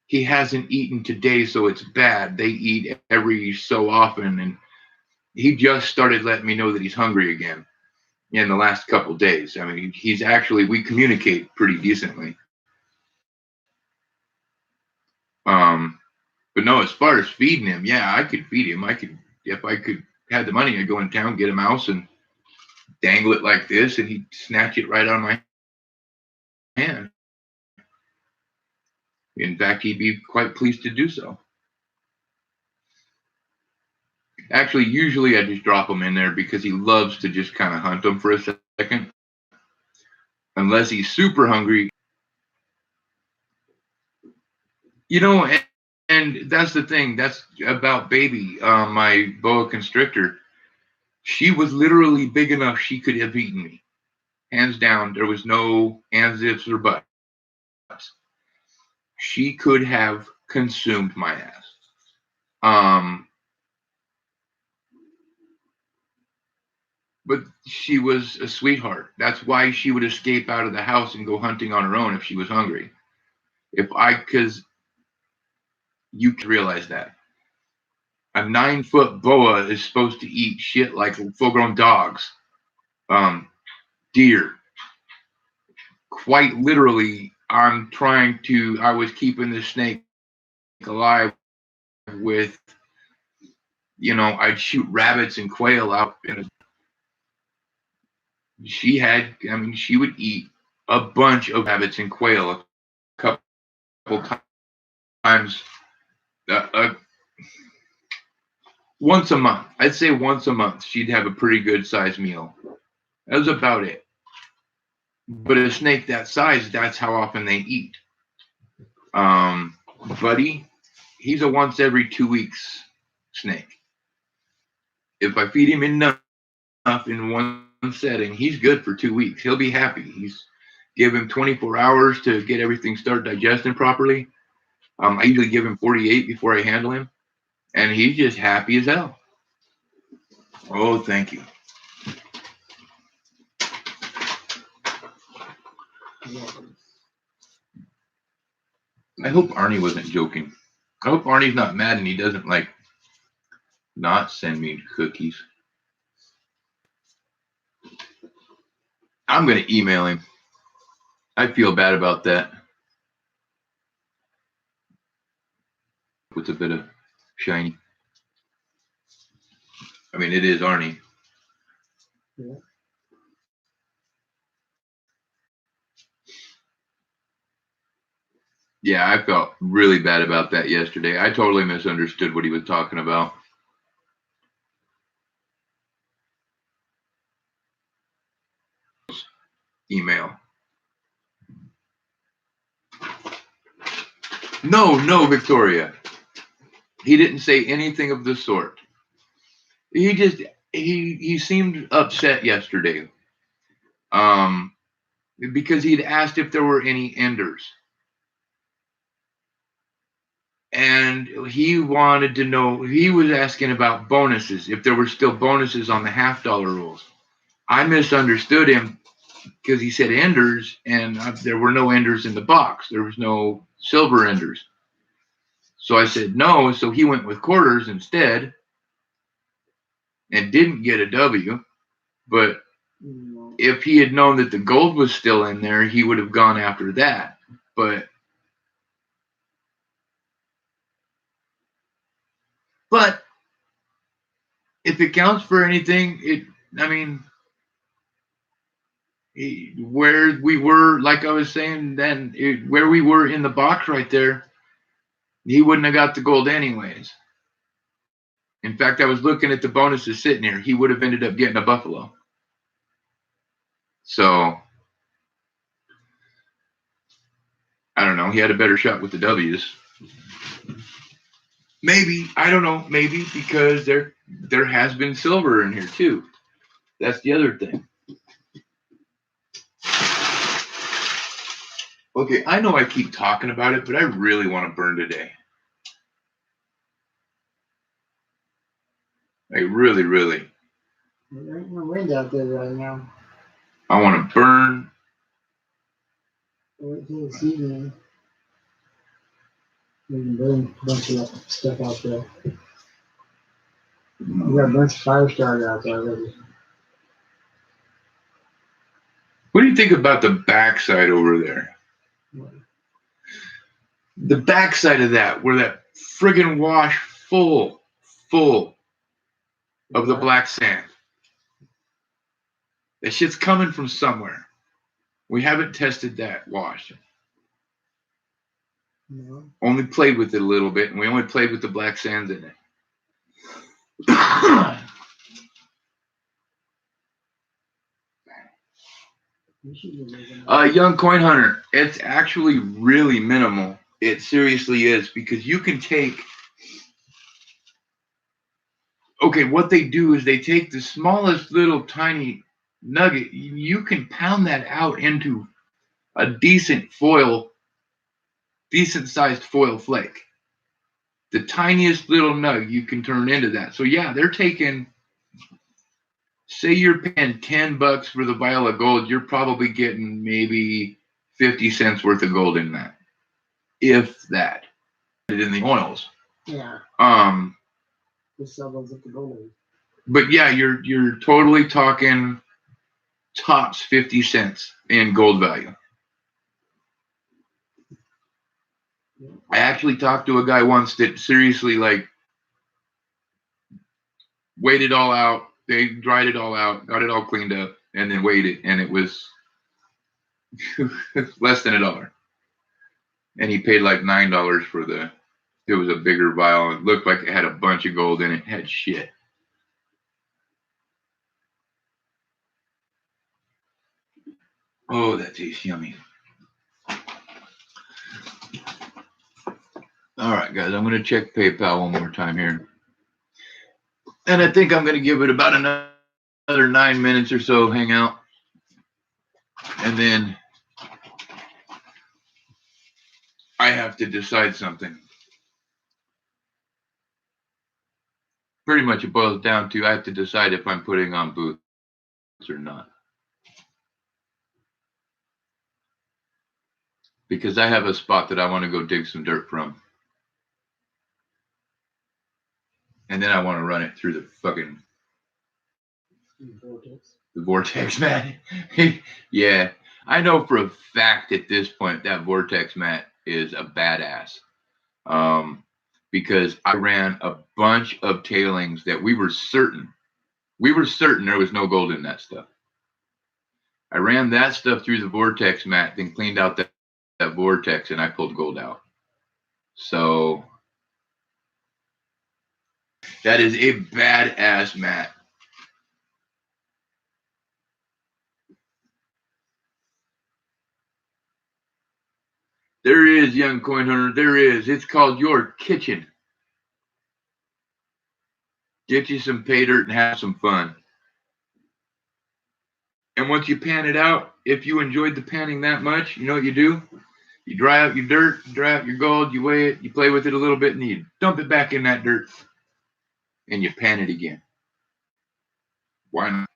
he hasn't eaten today, so it's bad. They eat every so often, and he just started letting me know that he's hungry again in the last couple of days. I mean, he's actually, we communicate pretty decently. Um, but no, as far as feeding him, yeah, I could feed him. I could, if I could had the money, I'd go in town, get a mouse, and dangle it like this, and he'd snatch it right out of my hand. In fact, he'd be quite pleased to do so. Actually, usually I just drop him in there because he loves to just kind of hunt them for a second. Unless he's super hungry, you know, and that's the thing. That's about Baby, my boa constrictor. She was literally big enough she could have eaten me. Hands down, there was no ands, ifs, or buts. She could have consumed my ass. Um, but she was a sweetheart. That's why she would escape out of the house and go hunting on her own if she was hungry. Because you can realize that a 9 foot boa is supposed to eat shit like full grown dogs, um, deer. Quite literally, I was keeping the snake alive with, I'd shoot rabbits and quail out. And she would eat a bunch of rabbits and quail a couple times, once a month. I'd say once a month, she'd have a pretty good sized meal. That was about it. But a snake that size, that's how often they eat. Buddy, he's a once every 2 weeks snake. If I feed him enough in one setting, he's good for 2 weeks. He'll be happy. Give him 24 hours to get everything start digesting properly. I usually give him 48 before I handle him, and he's just happy as hell. Oh, thank you. I hope Arnie wasn't joking. I hope Arnie's not mad and he doesn't not send me cookies. I'm gonna email him. I feel bad about that. With a bit of shiny. I mean, it is Arnie. Yeah. Yeah, I felt really bad about that yesterday. I totally misunderstood what he was talking about. Email. No, Victoria. He didn't say anything of the sort. He seemed upset yesterday. Because he'd asked if there were any enders. And he wanted to know, he was asking about bonuses, if there were still bonuses on the $50 rules. I misunderstood him because he said enders, and there were no enders in the box. There was no silver enders. So I said no. So he went with quarters instead and didn't get a W. But if he had known that the gold was still in there, he would have gone after that. But if it counts for anything, where we were, like I was saying, then where we were in the box right there, he wouldn't have got the gold anyways. In fact, I was looking at the bonuses sitting here. He would have ended up getting a buffalo. So, I don't know. He had a better shot with the W's. Maybe. I don't know. Maybe because there has been silver in here too. That's the other thing. Okay, I know I keep talking about it, but I really want to burn today. I really, really. There ain't no wind out there right now. I want to burn. Wait till this evening. We can burn a bunch of that stuff out there. We got a bunch of fire started out there already. What do you think about the backside over there? What? The backside of that, where that friggin' wash full of the black sand. That shit's coming from somewhere. We haven't tested that wash. No. Only played with it a little bit, and we only played with the black sands in it. Young coin hunter, it's actually really minimal. It seriously is, because you can take. Okay, what they do is they take the smallest little tiny nugget. You can pound that out into a decent sized foil flake. The tiniest little nug you can turn into that. So yeah, they're taking, say you're paying $10 for the vial of gold, you're probably getting maybe 50 cents worth of gold in that. If that. In the oils. Yeah. Just sell those at the gold. But yeah, you're totally talking tops 50 cents in gold value. Yeah. I actually talked to a guy once that seriously weighed it all out. They dried it all out, got it all cleaned up, and then weighed it, and it was less than $1. And he paid like $9 for it was a bigger vial. It looked like it had a bunch of gold in it. It had shit. Oh, that tastes yummy. All right, guys, I'm going to check PayPal one more time here. And I think I'm going to give it about another 9 minutes or so, hang out. And then I have to decide something. Pretty much it boils down to I have to decide if I'm putting on boots or not. Because I have a spot that I want to go dig some dirt from. And then I want to run it through the fucking vortex mat. Yeah. I know for a fact at this point that vortex mat is a badass. Because I ran a bunch of tailings that we were certain there was no gold in that stuff. I ran that stuff through the vortex mat, then cleaned out that vortex, and I pulled gold out. So that is a badass mat. There is, young coin hunter. There is. It's called your kitchen. Get you some pay dirt and have some fun. And once you pan it out, if you enjoyed the panning that much, you know what you do? You dry out your dirt, you dry out your gold, you weigh it, you play with it a little bit, and you dump it back in that dirt, and you pan it again. Why not?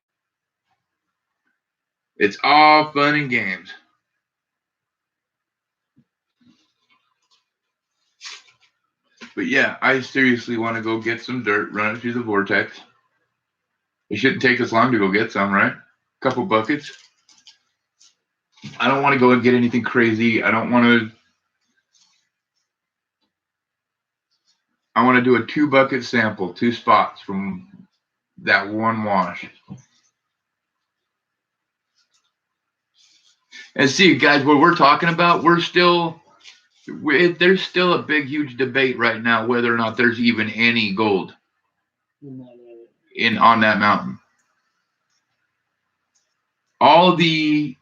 It's all fun and games. But yeah, I seriously want to go get some dirt, run it through the vortex. It shouldn't take us long to go get some, right? A couple buckets. I don't want to go and get anything crazy. I want to do a 2-bucket sample, 2 spots from that one wash. And see, guys, what we're talking about, we're still There's still a big, huge debate right now whether or not there's even any gold on that mountain. All the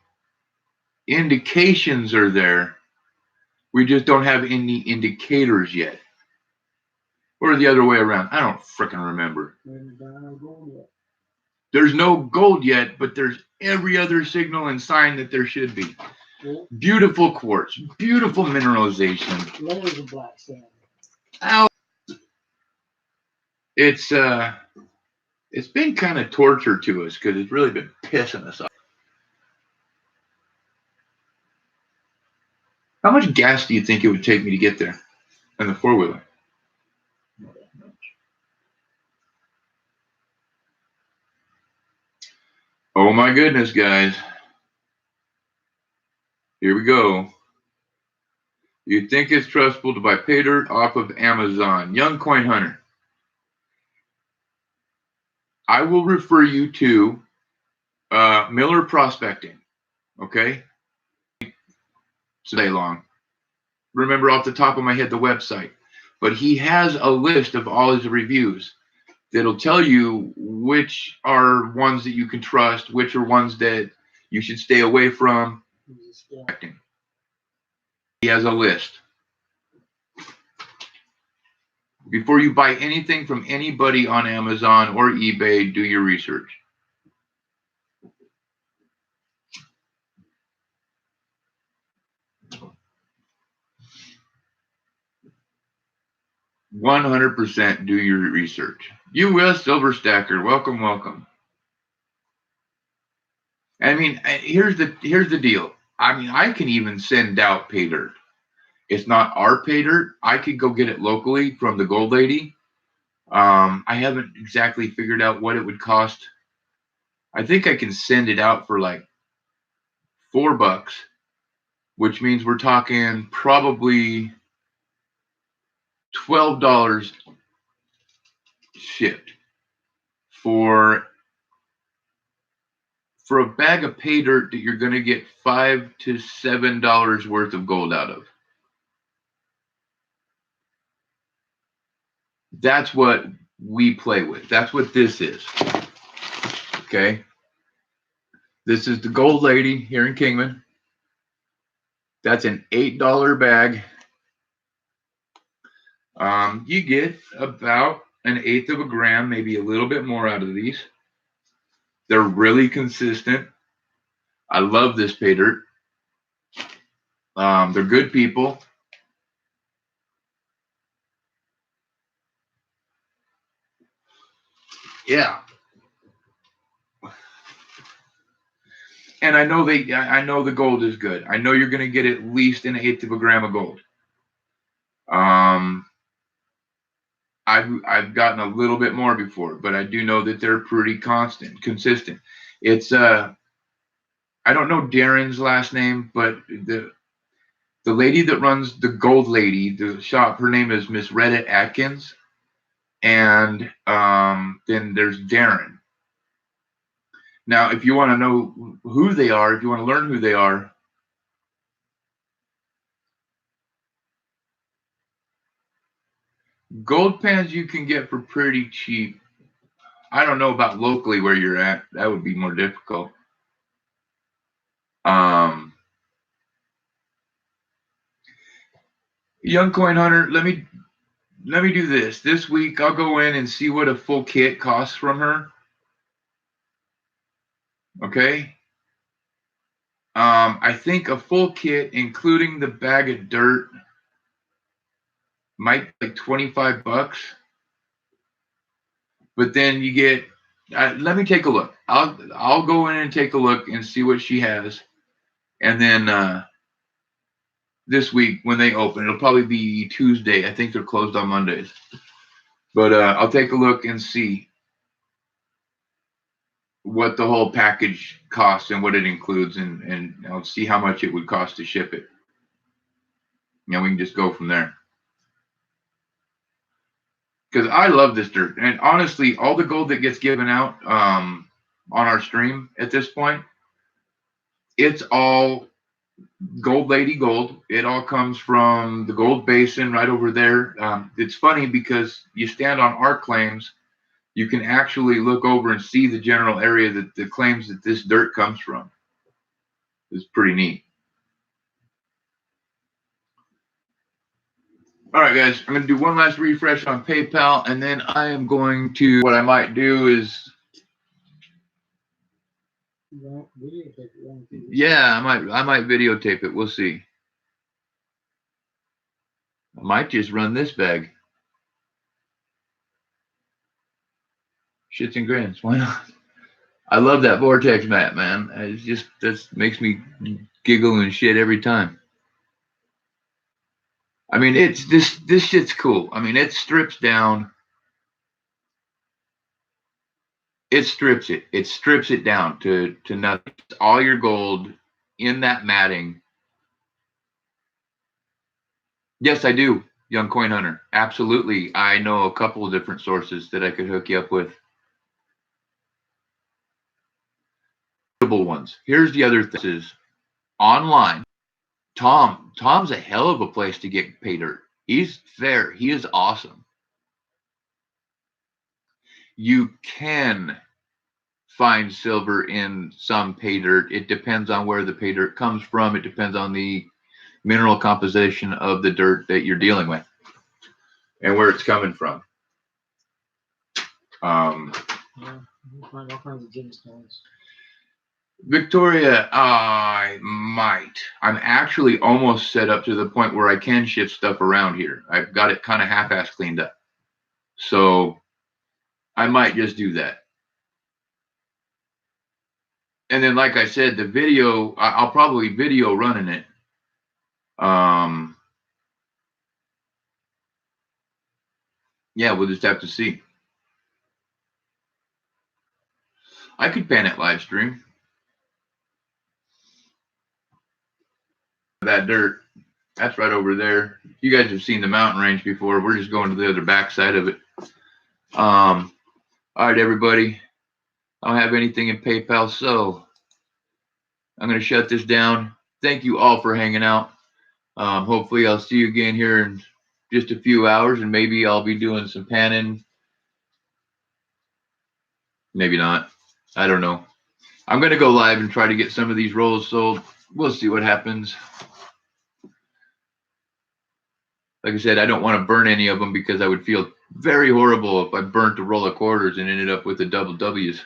indications are there. We just don't have any indicators yet. Or the other way around. I don't frickin' remember. There's no gold yet, but there's every other signal and sign that there should be. Beautiful quartz, beautiful mineralization. Layers of black sand. Ow. It's been kind of torture to us because it's really been pissing us off. How much gas do you think it would take me to get there in the four-wheeler? Not that much. Oh my goodness, guys. Here we go. You think it's trustable to buy pay dirt off of Amazon? Young Coin Hunter. I will refer you to Miller Prospecting. Okay? Today long. Remember off the top of my head the website. But he has a list of all his reviews that'll tell you which are ones that you can trust, which are ones that you should stay away from. He has a list. Before you buy anything from anybody on Amazon or eBay, do your research. %, do your research. U.S. Silver Stacker, welcome, welcome. I mean, here's the deal. I mean, I can even send out pay dirt. It's not our pay dirt. I could go get it locally from the Gold Lady. I haven't exactly figured out what it would cost. I think I can send it out for like $4, which means we're talking probably $12 shipped for a bag of pay dirt that you're going to get $5 to $7 worth of gold out of. That's what we play with. That's what this is. Okay. This is the Gold Lady here in Kingman. That's an $8 bag. You get about 1/8 of a gram, maybe a little bit more out of these. They're really consistent. I love this pay dirt. They're good people. Yeah. And I know the gold is good. I know you're going to get at least 1/8 of a gram of gold. I've gotten a little bit more before, but I do know that they're pretty consistent. It's I don't know Darren's last name, but the lady that runs the Gold Lady, the shop, her name is Miss Reddit Atkins, and then there's Darren. Now, if you want to know who they are, if you want to learn who they are, gold pans you can get for pretty cheap. I don't know about locally where you're at. That would be more difficult. Young Coin Hunter, let me do this. This week I'll go in and see what a full kit costs from her. Okay. I think a full kit, including the bag of dirt, might be like $25. But then you get. Let me take a look. I'll go in and take a look and see what she has, and then this week when they open, it'll probably be Tuesday. I think they're closed on Mondays, but I'll take a look and see what the whole package costs and what it includes, and I'll see how much it would cost to ship it. We can just go from there. Because I love this dirt, and honestly, all the gold that gets given out on our stream at this point, it's all Gold Lady Gold. It all comes from the Gold Basin right over there. It's funny because you stand on our claims, you can actually look over and see the general area that the claims that this dirt comes from. It's pretty neat. All right, guys, I'm going to do one last refresh on PayPal, and then I am going to, what I might do is, yeah, I might videotape it. We'll see. I might just run this bag. Shits and grins. Why not? I love that vortex mat, man. It's just, that makes me giggle and shit every time. I mean, it's this shit's cool. I mean, it strips down. It strips it. It strips it down to nothing. All your gold in that matting. Yes, I do, young coin hunter. Absolutely. I know a couple of different sources that I could hook you up with. Ones. Here's the other thing is online. Tom's a hell of a place to get pay dirt. He's fair. He is awesome. You can find silver in some pay dirt. It depends on where the pay dirt comes from. It depends on the mineral composition of the dirt that you're dealing with and where it's coming from. Yeah, you can find all kinds of gemstones. Victoria, I might. I'm actually almost set up to the point where I can shift stuff around here. I've got it kind of half-ass cleaned up. So I might just do that. And then, like I said, the video, I'll probably video running it. Yeah, we'll just have to see. I could pan it live stream. That dirt, that's right over there. You guys have seen the mountain range before. We're just going to the other backside of it. All right, everybody. I don't have anything in PayPal, so I'm going to shut this down. Thank you all for hanging out. Hopefully I'll see you again here in just a few hours, and maybe I'll be doing some panning. Maybe not. I don't know. I'm going to go live and try to get some of these rolls sold. We'll see what happens. Like I said, I don't want to burn any of them because I would feel very horrible if I burnt a roll of quarters and ended up with the double W's.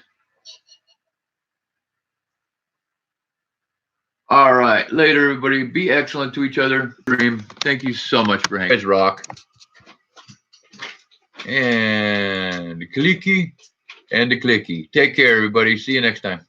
All right. Later, everybody. Be excellent to each other. Dream. Thank you so much for hanging. Guys rock. And clicky and the clicky. Take care, everybody. See you next time.